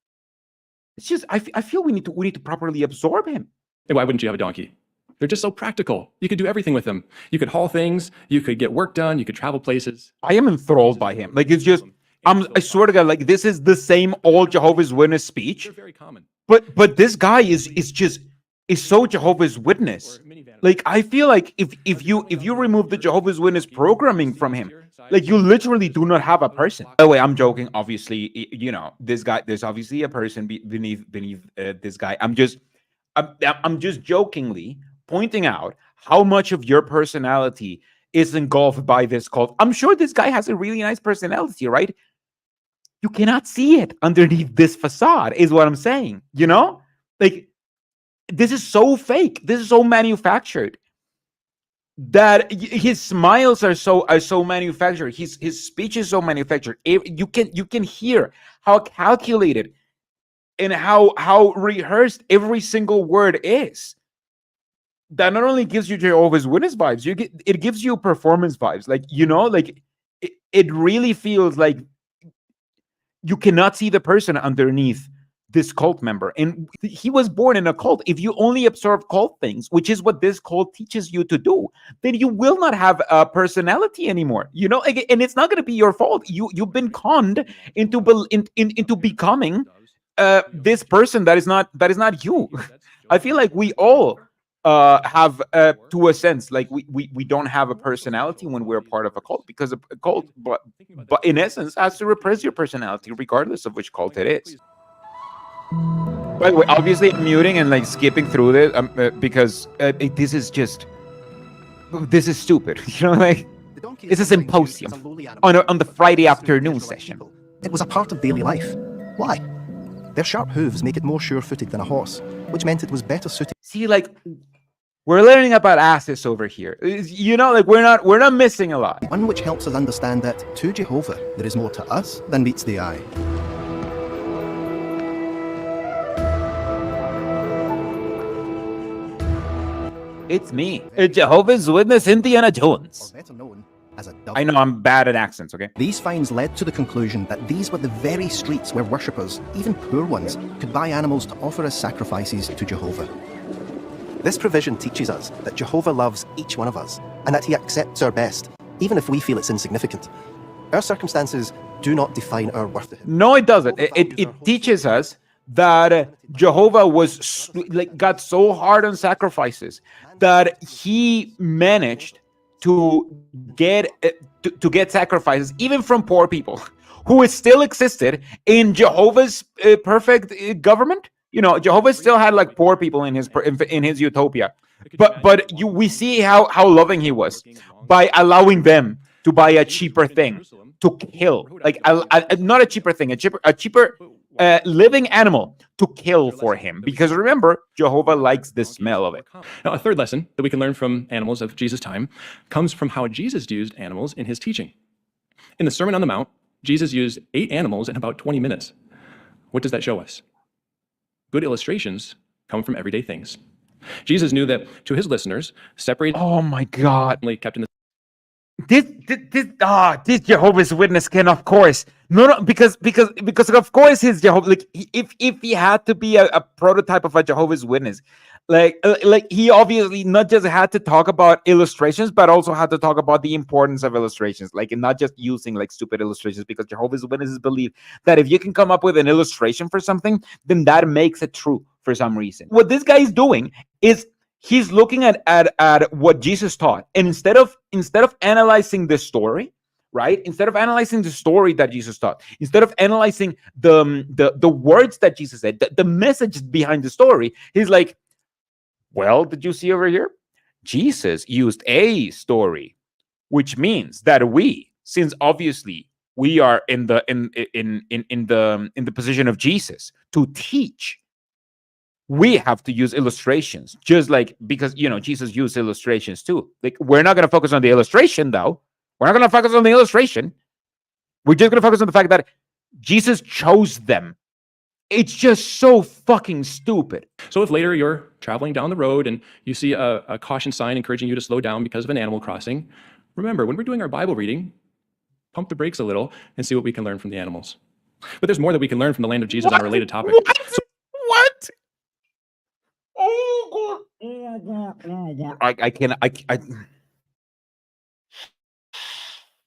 It's just, I feel we need to properly absorb him. And why wouldn't you have a donkey? They're just so practical. You could do everything with them. You could haul things, you could get work done, you could travel places. I am enthralled by him. It's just, I swear to God, this is the same old Jehovah's Witness speech. They're very common. But this guy is so Jehovah's Witness. I feel like if you remove the Jehovah's Witness programming from him, you literally do not have a person. By the way, I'm joking. Obviously, this guy, there's obviously a person beneath this guy. I'm just jokingly pointing out how much of your personality is engulfed by this cult. I'm sure this guy has a really nice personality, right? You cannot see it underneath this facade, is what I'm saying. This is so fake. This is so manufactured that his smiles are so manufactured. His speech is so manufactured. You can hear how calculated and how rehearsed every single word is. That not only gives you Jehovah's Witness vibes, it gives you performance vibes. It really feels like you cannot see the person underneath this cult member, and he was born in a cult. If you only observe cult things, which is what this cult teaches you to do, then you will not have a personality anymore. You know, and it's not going to be your fault. You've been conned into becoming this person that is not you. I feel like we all have to a sense, like we don't have a personality when we're part of a cult, because a cult but in essence has to repress your personality regardless of which cult it is. By the way, obviously I'm muting and like skipping through this because this is stupid. You know, like it's a symposium on the Friday afternoon session. It was a part of daily life. Why? Their sharp hooves make it more sure-footed than a horse, which meant it was better suited. See, like, we're learning about asses over here. You know, like we're not missing a lot. One which helps us understand that to Jehovah there is more to us than meets the eye. It's me, Jehovah's Witness Indiana Jones. Better known as a I know I'm bad at accents, okay? These finds led to the conclusion that these were the very streets where worshippers, even poor ones, could buy animals to offer as sacrifices to Jehovah. This provision teaches us that Jehovah loves each one of us, and that he accepts our best, even if we feel it's insignificant. Our circumstances do not define our worth to him. No, it doesn't. It teaches us that Jehovah was got so hard on sacrifices that he managed to get sacrifices even from poor people who still existed in Jehovah's perfect government. You know, Jehovah still had like poor people in his utopia, but we see how loving he was by allowing them to buy a cheaper thing to kill, like not a cheaper thing, a cheaper living animal to kill for him, because remember, Jehovah likes the smell of it. Now, a third lesson that we can learn from animals of Jesus' time comes from how Jesus used animals in his teaching. In the Sermon on the Mount, Jesus used 8 animals in about 20 minutes. What does that show us? Good illustrations come from everyday things. Jesus knew that to his listeners, separated. Oh my God! Kept in the. This Jehovah's Witness can, of course, no, because of course his Jehovah, like if he had to be a prototype of a Jehovah's Witness, like he obviously not just had to talk about illustrations, but also had to talk about the importance of illustrations, like and not just using like stupid illustrations, because Jehovah's Witnesses believe that if you can come up with an illustration for something, then that makes it true for some reason. What this guy is doing is he's looking at what Jesus taught, and instead of analyzing the story, right? Instead of analyzing the story that Jesus taught, instead of analyzing the words that Jesus said, the message behind the story, he's like, well, did you see over here? Jesus used a story, which means that we, since obviously we are in the position of Jesus to teach, we have to use illustrations, just like, because, you know, Jesus used illustrations too. Like, we're not going to focus on the illustration, though. We're not going to focus on the illustration. We're just going to focus on the fact that Jesus chose them. It's just so fucking stupid. So if later you're traveling down the road and you see a caution sign encouraging you to slow down because of an animal crossing, remember, when we're doing our Bible reading, pump the brakes a little and see what we can learn from the animals. But there's more that we can learn from the land of Jesus on a related topic. What? Oh God! I can't.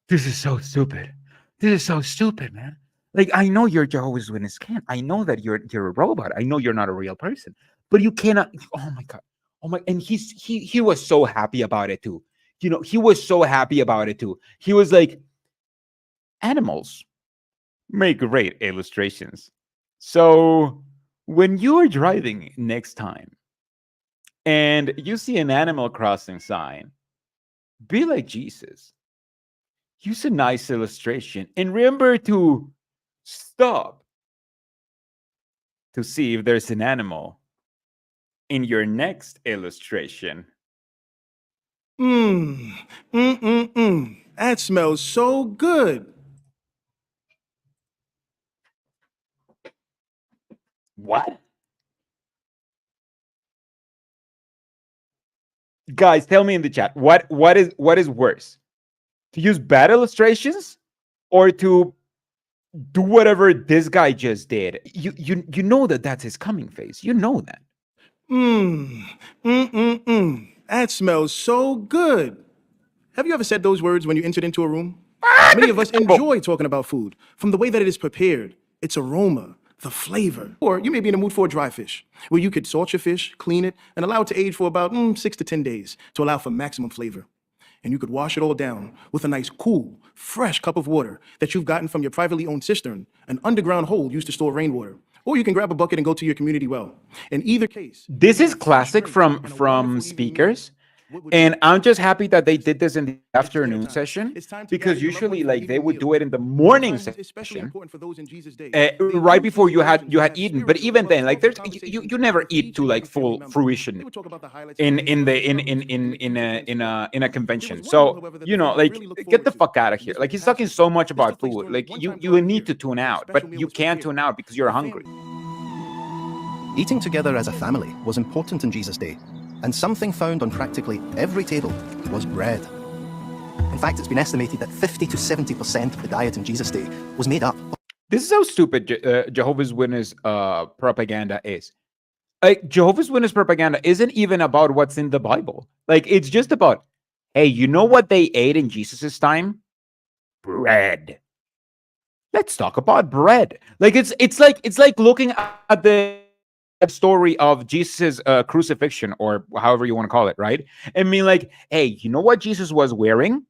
This is so stupid. This is so stupid, man. Like, I know you're Jehovah's Witness, Ken. I know that you're a robot. I know you're not a real person, but you cannot. Oh my God. Oh my. And he was so happy about it too. You know, he was so happy about it too. He was like, animals make great illustrations. So when you are driving next time and you see an animal crossing sign, be like Jesus. Use a nice illustration and remember to stop to see if there's an animal in your next illustration. That smells so good. What? Guys, tell me in the chat, what is worse? To use bad illustrations or to do whatever this guy just did, you know that that's his coming face. You know that. That smells so good. Have you ever said those words when you entered into a room? Many of us enjoy talking about food, from the way that it is prepared, its aroma, the flavor. Or you may be in the mood for a dry fish, where you could salt your fish, clean it, and allow it to age for about 6 to 10 days to allow for maximum flavor. And you could wash it all down with a nice, cool, fresh cup of water that you've gotten from your privately owned cistern, an underground hole used to store rainwater. Or you can grab a bucket and go to your community well. In either case, this is classic from speakers. And I'm just happy that they did this in the afternoon session, because usually like they would do it in the morning session, right before you had eaten. But even then, like there's you never eat to like full fruition in a convention. So you know, like get the fuck out of here. Like he's talking so much about food. Like you need to tune out, but you can't tune out because you're hungry. Eating together as a family was important in Jesus' day, and something found on practically every table was bread. In fact, it's been estimated that 50 to 70% of the diet in Jesus' day was made up. This is how stupid Jehovah's Witness propaganda is. Like Jehovah's Witness propaganda isn't even about what's in the Bible. Like it's just about, hey, you know what they ate in Jesus's time? Bread. Let's talk about bread. Like it's like looking at the story of Jesus' crucifixion, or however you want to call it, right? I mean, like, hey, you know what Jesus was wearing?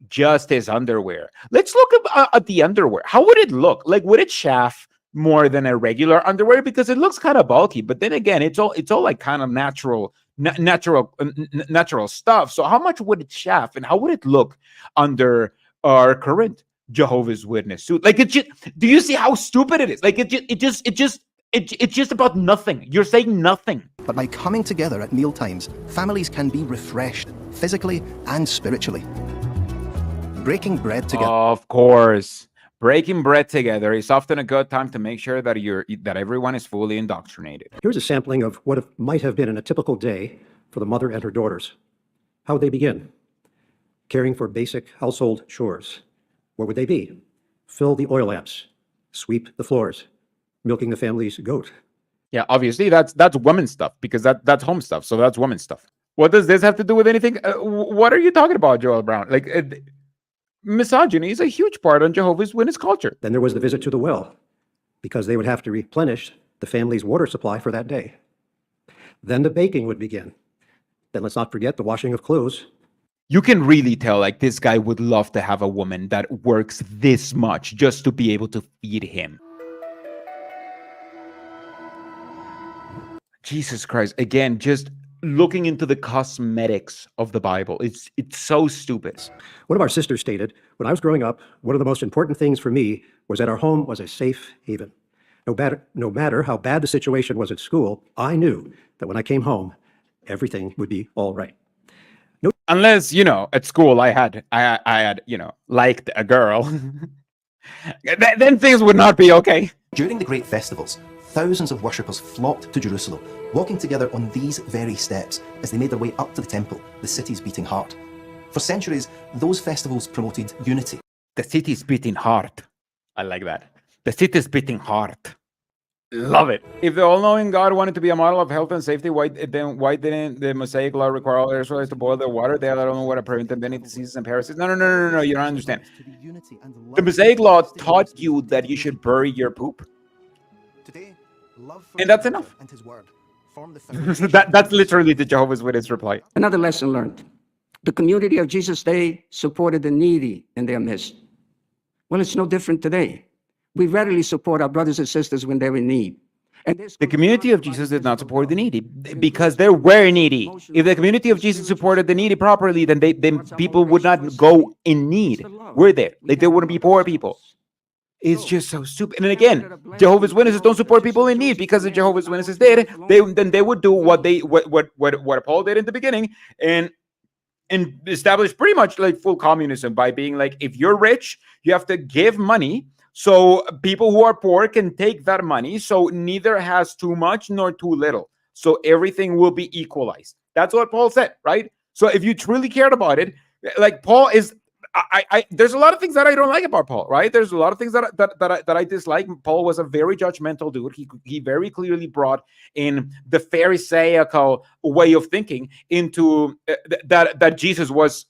Just his underwear. Let's look at the underwear. How would it look? Like, would it chafe more than a regular underwear? Because it looks kind of bulky, but then again, it's all like kind of natural stuff. So how much would it chafe, and how would it look under our current Jehovah's Witness suit? Like, it just, do you see how stupid it is? Like, it's just about nothing. You're saying nothing. But by coming together at mealtimes, families can be refreshed physically and spiritually. Breaking bread together. Of course. Breaking bread together is often a good time to make sure that that everyone is fully indoctrinated. Here's a sampling of what might have been in a typical day for the mother and her daughters. How would they begin? Caring for basic household chores. Where would they be? Fill the oil lamps. Sweep the floors. Milking the family's goat. Yeah, obviously that's women's stuff, because that's home stuff. So that's women's stuff. What does this have to do with anything? What are you talking about, Joel Brown? Like misogyny is a huge part on Jehovah's Witness culture. Then there was the visit to the well, because they would have to replenish the family's water supply for that day. Then the baking would begin. Then let's not forget the washing of clothes. You can really tell, like, this guy would love to have a woman that works this much just to be able to feed him. Jesus Christ. Again, just looking into the cosmetics of the Bible. It's so stupid. One of our sisters stated, when I was growing up, one of the most important things for me was that our home was a safe haven. No matter how bad the situation was at school, I knew that when I came home, everything would be all right. Unless, you know, at school I had, you know, liked a girl. Then things would not be okay. During the great festivals, thousands of worshippers flocked to Jerusalem, walking together on these very steps as they made their way up to the temple, the city's beating heart. For centuries, those festivals promoted unity. The city's beating heart. I like that. The city's beating heart. Love it. If the all-knowing God wanted to be a model of health and safety, why didn't the Mosaic law require all Israelites to boil their water? They don't know what to prevent many diseases and parasites. No. You don't understand. The Mosaic law taught you that you should bury your poop. And that's enough. That's literally the Jehovah's Witness reply. Another lesson learned. The community of Jesus' day supported the needy in their midst. Well, it's no different today. We readily support our brothers and sisters when they're in need. And the community of Jesus did not support the needy because they were needy. If the community of Jesus supported the needy properly, then people would not go in need. We're there. Like, there wouldn't be poor people. It's just so stupid. And again, Jehovah's Witnesses don't support people in need, because if Jehovah's Witnesses did, then they would do what Paul did in the beginning and establish pretty much like full communism by being like, if you're rich, you have to give money so people who are poor can take that money. So neither has too much nor too little. So everything will be equalized. That's what Paul said, right? So if you truly cared about it, like Paul is there's a lot of things that I don't like about Paul, right? There's a lot of things that I dislike. Paul was a very judgmental dude. He very clearly brought in the Pharisaical way of thinking into that Jesus was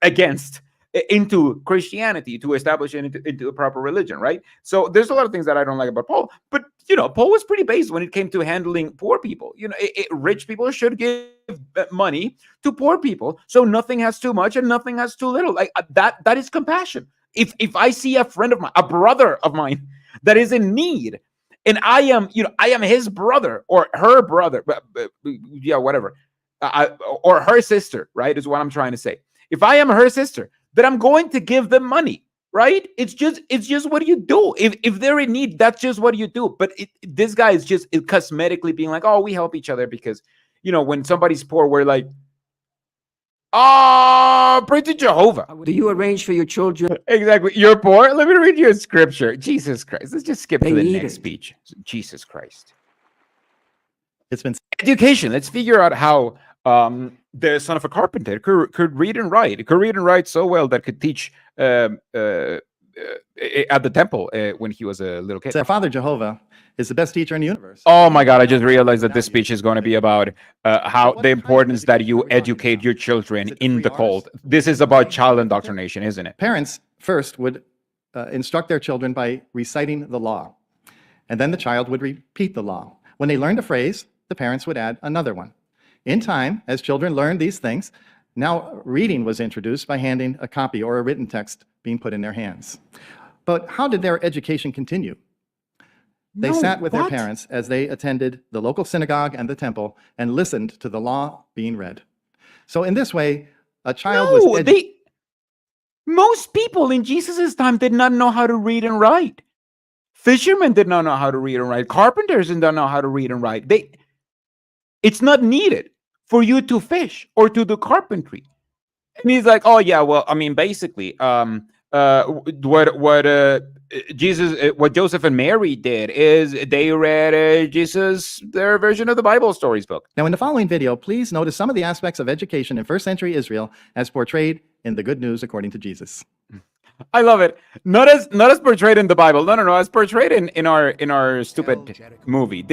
against into Christianity to establish it into a proper religion, right? So there's a lot of things that I don't like about Paul, but Paul was pretty basic when it came to handling poor people. Rich people should give money to poor people, so nothing has too much and nothing has too little. Like that is compassion. If I see a friend of mine, a brother of mine that is in need, and I am his brother or her brother, yeah, whatever, or her sister, right? Is what I'm trying to say. If I am her sister, then I'm going to give them money, right? It's just what you do. If they're in need, that's just what you do. But this guy is just cosmetically being like, oh, we help each other because, when somebody's poor, we're like, oh, pray to Jehovah. Do you arrange for your children? Exactly. You're poor? Let me read you a scripture. Jesus Christ. Let's just skip to the next speech. Jesus Christ. It's been education. Let's figure out how the son of a carpenter could read and write. He could read and write so well that could teach at the temple when he was a little kid. Our Father Jehovah is the best teacher in the universe. Oh my God, I just realized that this speech is going to be about how the importance that you educate your children in the cult. This is about child indoctrination, isn't it? Parents first would instruct their children by reciting the law, and then the child would repeat the law. When they learned a phrase, the parents would add another one. In time, as children learned these things, now reading was introduced by handing a copy or a written text being put in their hands. But how did their education continue? They sat with their parents as they attended the local synagogue and the temple and listened to the law being read. So in this way, a child was most people in Jesus' time did not know how to read and write. Fishermen did not know how to read and write. Carpenters did not know how to read and write. It's not needed for you to fish or to do carpentry. And he's like, oh yeah, well, I mean, basically, what Joseph and Mary did is they read their version of the Bible stories book. Now, in the following video, please notice some of the aspects of education in first century Israel as portrayed in the Good News according to Jesus. I love it. Not as portrayed in the Bible. No. As portrayed in our stupid movie.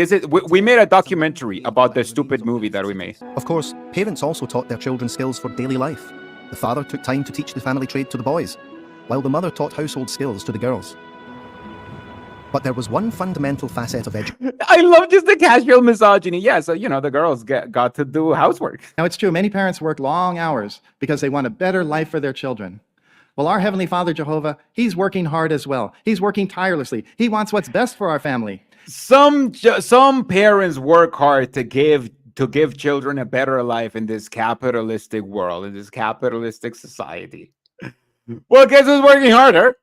We made a documentary about the stupid movie that we made. Of course, parents also taught their children skills for daily life. The father took time to teach the family trade to the boys, while the mother taught household skills to the girls. But there was one fundamental facet of education. I love just the casual misogyny. Yeah, so, the girls got to do housework. Now, it's true, many parents work long hours because they want a better life for their children. Well, our Heavenly Father, Jehovah, he's working hard as well. He's working tirelessly. He wants what's best for our family. Some parents work hard to give children a better life in this capitalistic world, in this capitalistic society. Well, guess who's working harder?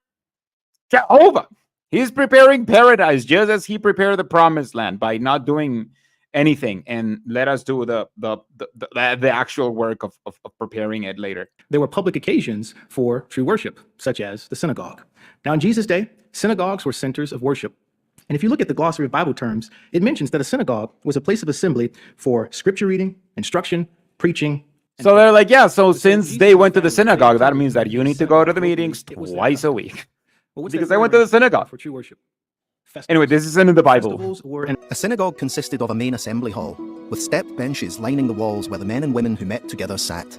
Jehovah. He's preparing paradise just as he prepared the promised land by not doing anything and let us do the actual work of preparing it later. There were public occasions for true worship, such as the synagogue. Now, in Jesus' day, synagogues were centers of worship. And if you look at the glossary of Bible terms, it mentions that a synagogue was a place of assembly for scripture reading, instruction, preaching. So they're like, yeah, so since they went to the synagogue, that means that you need to go to the meetings twice a week. Because they went to the synagogue. For true worship. Anyway, this isn't in the Bible. A synagogue consisted of a main assembly hall, with stepped benches lining the walls where the men and women who met together sat.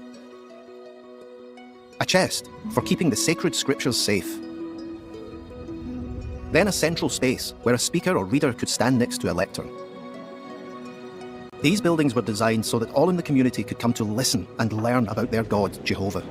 A chest for keeping the sacred scriptures safe. Then a central space where a speaker or reader could stand next to a lectern. These buildings were designed so that all in the community could come to listen and learn about their God, Jehovah.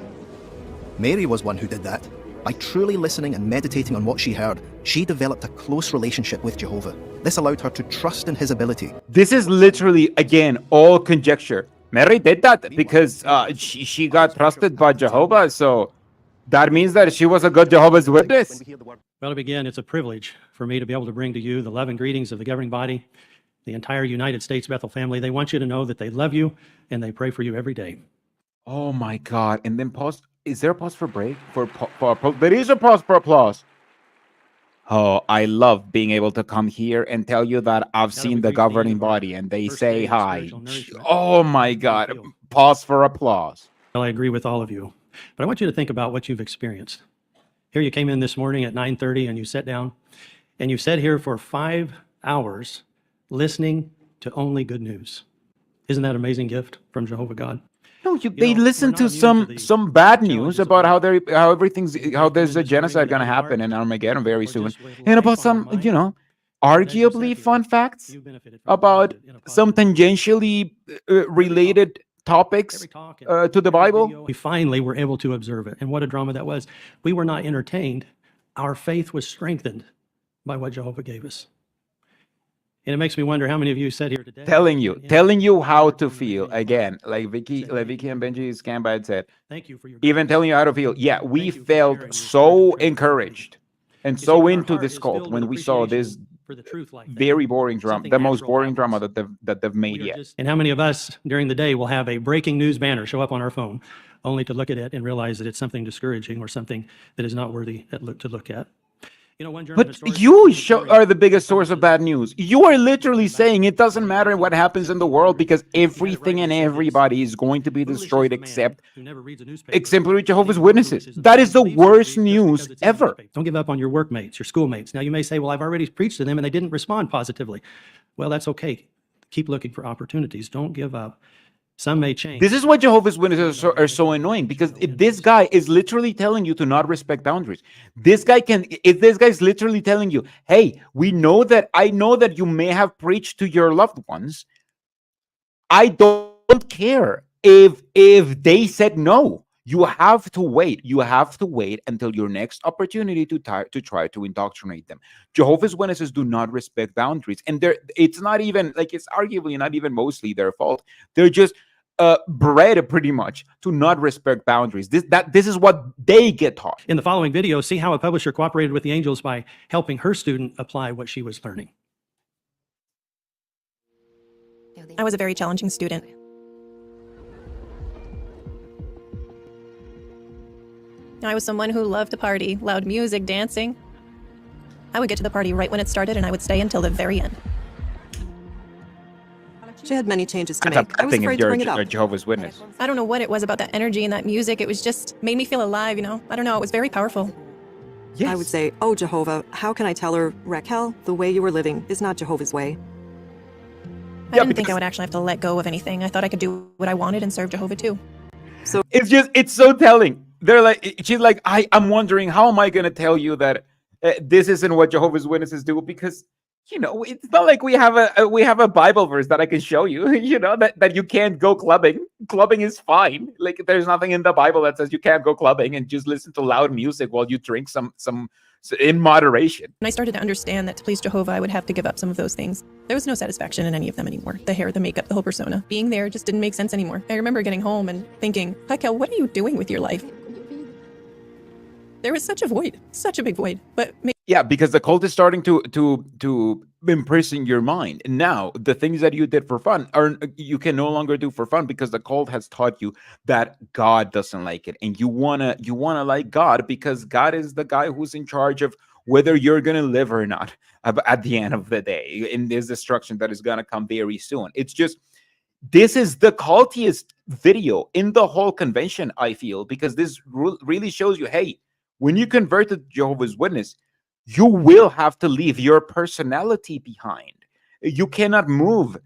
Mary was one who did that. By truly listening and meditating on what she heard, she developed a close relationship with Jehovah. This allowed her to trust in his ability. This is literally, again, all conjecture. Mary did that because she got trusted by Jehovah, so that means that she was a good Jehovah's Witness. Well, to begin, it's a privilege for me to be able to bring to you the love and greetings of the governing body, the entire United States Bethel family. They want you to know that they love you and they pray for you every day. Oh my God. And then pause. Is there a pause for break? There is a pause for applause. Oh, I love being able to come here and tell you that I've seen the governing body and they say hi. Oh my God. Pause for applause. Well, I agree with all of you. But I want you to think about what you've experienced. Here you came in this morning at 9:30 and you sat down and you sat here for 5 hours listening to only good news. Isn't that an amazing gift from Jehovah God? No, they listen to some bad news about how there's a genocide going to happen in Armageddon very soon, and about some arguably fun facts about some tangentially related topics to the Bible. We finally were able to observe it, and what a drama that was. We were not entertained. Our faith was strengthened by what Jehovah gave us. And it makes me wonder how many of you sat here today telling you how to feel again, like Vicky and Benji Scambide said. Thank you for your even telling you how to feel. Yeah, we felt so encouraged and so into this cult when we saw this very boring drama, the most boring drama that they've made yet. And how many of us during the day will have a breaking news banner show up on our phone, only to look at it and realize that it's something discouraging or something that is not worthy to look at? But you are the biggest source of bad news. You are literally saying it doesn't matter what happens in the world because everything and everybody is going to be destroyed except for Jehovah's Witnesses. That is the worst news ever. Don't give up on your workmates, your schoolmates. Now you may say, well, I've already preached to them and they didn't respond positively. Well, that's okay. Keep looking for opportunities. Don't give up. Some may change. This is why Jehovah's Witnesses are so annoying, because if this guy is literally telling you to not respect boundaries. This guy's literally telling you, hey, I know that you may have preached to your loved ones. I don't care if they said no. You have to wait. You have to wait until your next opportunity to try to indoctrinate them. Jehovah's Witnesses do not respect boundaries, and it's not even like it's arguably not even mostly their fault. They're just bred pretty much to not respect boundaries. This is what they get taught. In the following video, see how a publisher cooperated with the angels by helping her student apply what she was learning. I was a very challenging student. I was someone who loved to party, loud music, dancing. I would get to the party right when it started, and I would stay until the very end. She had many changes to That's make. I was thing if afraid to you're bring it a up. Jehovah's Witness. I don't know what it was about that energy and that music. It was just made me feel alive, I don't know. It was very powerful. I would say, oh, Jehovah, how can I tell her, Raquel, the way you were living is not Jehovah's way. I didn't think I would actually have to let go of anything. I thought I could do what I wanted and serve Jehovah too. So it's so telling. They're like, she's like, I'm wondering, how am I going to tell you that this isn't what Jehovah's Witnesses do? Because it's not like we have a Bible verse that I can show you. That you can't go clubbing. Clubbing is fine. Like there's nothing in the Bible that says you can't go clubbing and just listen to loud music while you drink some in moderation. And I started to understand that to please Jehovah, I would have to give up some of those things. There was no satisfaction in any of them anymore. The hair, the makeup, the whole persona. Being there just didn't make sense anymore. I remember getting home and thinking, Raquel, what are you doing with your life? There was such a void, such a big void. But yeah, because the cult is starting to imprison your mind. And now the things that you did for fun you can no longer do for fun because the cult has taught you that God doesn't like it, and you wanna like God because God is the guy who's in charge of whether you're gonna live or not at the end of the day in this destruction that is gonna come very soon. It's just this is the cultiest video in the whole convention, I feel, because this really shows you, hey, when you convert to Jehovah's Witness, you will have to leave your personality behind. You cannot move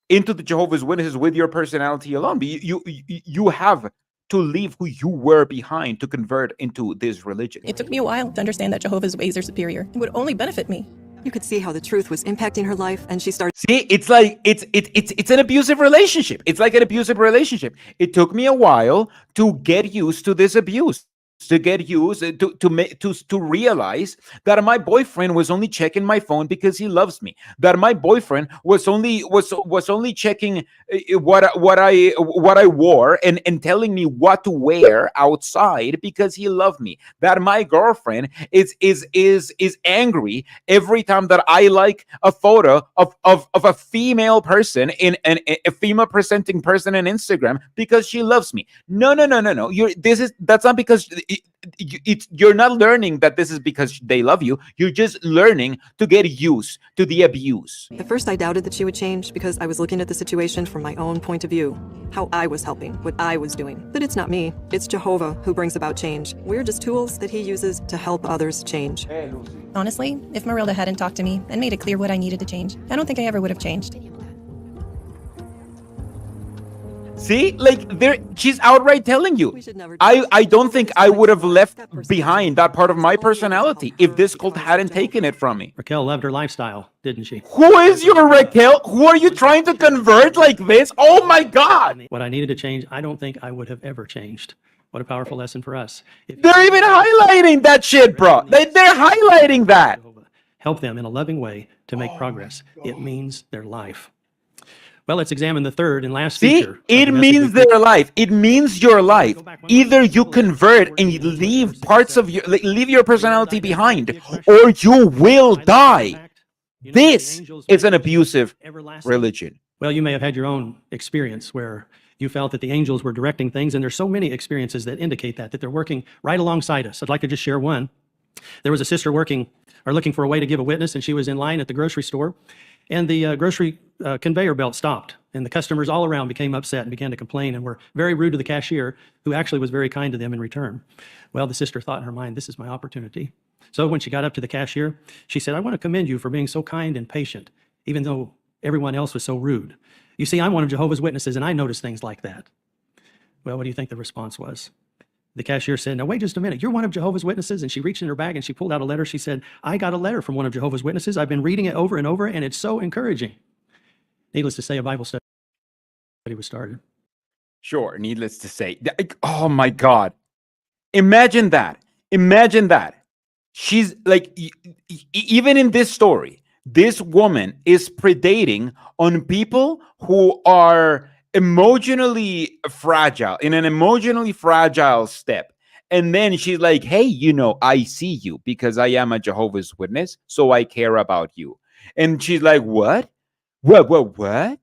into the Jehovah's Witnesses with your personality alone. You have to leave who you were behind to convert into this religion. it took me a while to understand that Jehovah's ways are superior. It would only benefit me. You could see how the truth was impacting her life, and she started. See, it's like it's an abusive relationship. It's like an abusive relationship. It took me a while to get used to this abuse. To get used to realize that my boyfriend was only checking my phone because he loves me. That my boyfriend was only checking what I wore and telling me what to wear outside because he loved me. That my girlfriend is angry every time that I like a photo of a female person in a female presenting person on Instagram because she loves me. No. That's not because you're not learning that this is because they love you. You're just learning to get used to the abuse. At first, I doubted that she would change because I was looking at the situation from my own point of view, how I was helping, what I was doing. But it's not me, it's Jehovah who brings about change. We're just tools that he uses to help others change. Honestly, if Marilda hadn't talked to me and made it clear what I needed to change, I don't think I ever would have changed. See, like she's outright telling you. I don't think I would have left behind that part of my personality if this cult hadn't taken it from me. Raquel loved her lifestyle, didn't she? Who is your Raquel? Who are you trying to convert like this? Oh my God! What I needed to change, I don't think I would have ever changed. What a powerful lesson for us. They're even highlighting that shit, bro. They're highlighting that. Help them in a loving way to make progress. It means their life. Well, let's examine the third and last feature. It means their life. It means your life. Either you convert and you leave parts of leave your personality behind, or you will die. This is an abusive religion. Well, you may have had your own experience where you felt that the angels were directing things, and there's so many experiences that indicate that they're working right alongside us. I'd like to just share one. There was a sister looking for a way to give a witness, and she was in line at the grocery store, and the grocery conveyor belt stopped, and the customers all around became upset and began to complain and were very rude to the cashier, who actually was very kind to them in return. Well, the sister thought in her mind, this is my opportunity. So when she got up to the cashier, she said, I want to commend you for being so kind and patient, even though everyone else was so rude. You see, I'm one of Jehovah's Witnesses, and I notice things like that. Well, what do you think the response was? The cashier said, now wait just a minute, you're one of Jehovah's Witnesses? And she reached in her bag and she pulled out a letter. She said, I got a letter from one of Jehovah's Witnesses. I've been reading it over and over, and it's so encouraging. Needless to say, a Bible study was started. Sure, needless to say. Oh my God. Imagine that. Imagine that. She's like, even in this story, this woman is predating on people who are emotionally fragile, in an emotionally fragile step. And then she's like, hey, I see you because I am a Jehovah's Witness, so I care about you. And she's like, what? What?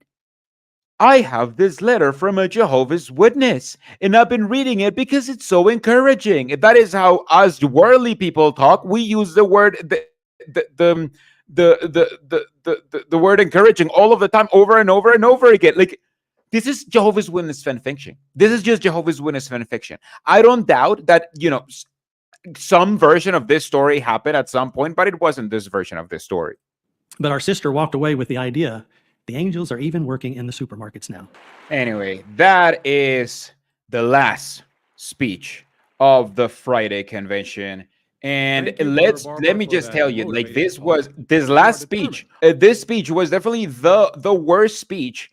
I have this letter from a Jehovah's Witness, and I've been reading it because it's so encouraging. That is how us worldly people talk. We use the word the word encouraging all of the time, over and over and over again. Like, this is Jehovah's Witness fan fiction. This is just Jehovah's Witness fan fiction. I don't doubt that, some version of this story happened at some point, but it wasn't this version of this story. But our sister walked away with the idea the angels are even working in the supermarkets now. Anyway, that is the last speech of the Friday convention. And let me just tell you, like, this last speech, this speech was definitely the worst speech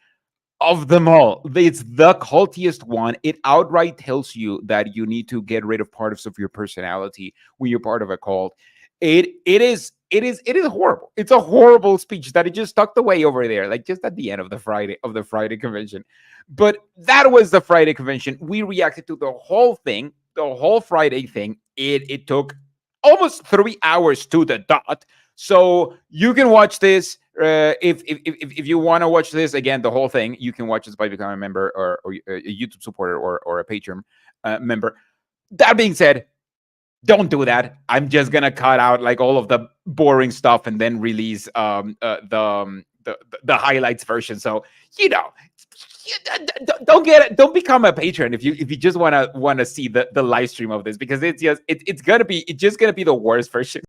of them all. It's the cultiest one. It outright tells you that you need to get rid of parts of your personality when you're part of a cult. It is horrible. It's a horrible speech that it just tucked away over there, like just at the end of the Friday convention. But that was the Friday convention. We reacted to the whole thing, the whole Friday thing. It took almost 3 hours to the dot. So you can watch this. If you want to watch this again, the whole thing, you can watch this by becoming a member or a YouTube supporter or a Patreon member. That being said, don't do that. I'm just gonna cut out like all of the boring stuff and then release the highlights version. So don't become a patron if you just wanna see the live stream of this, because it's just gonna be the worst version.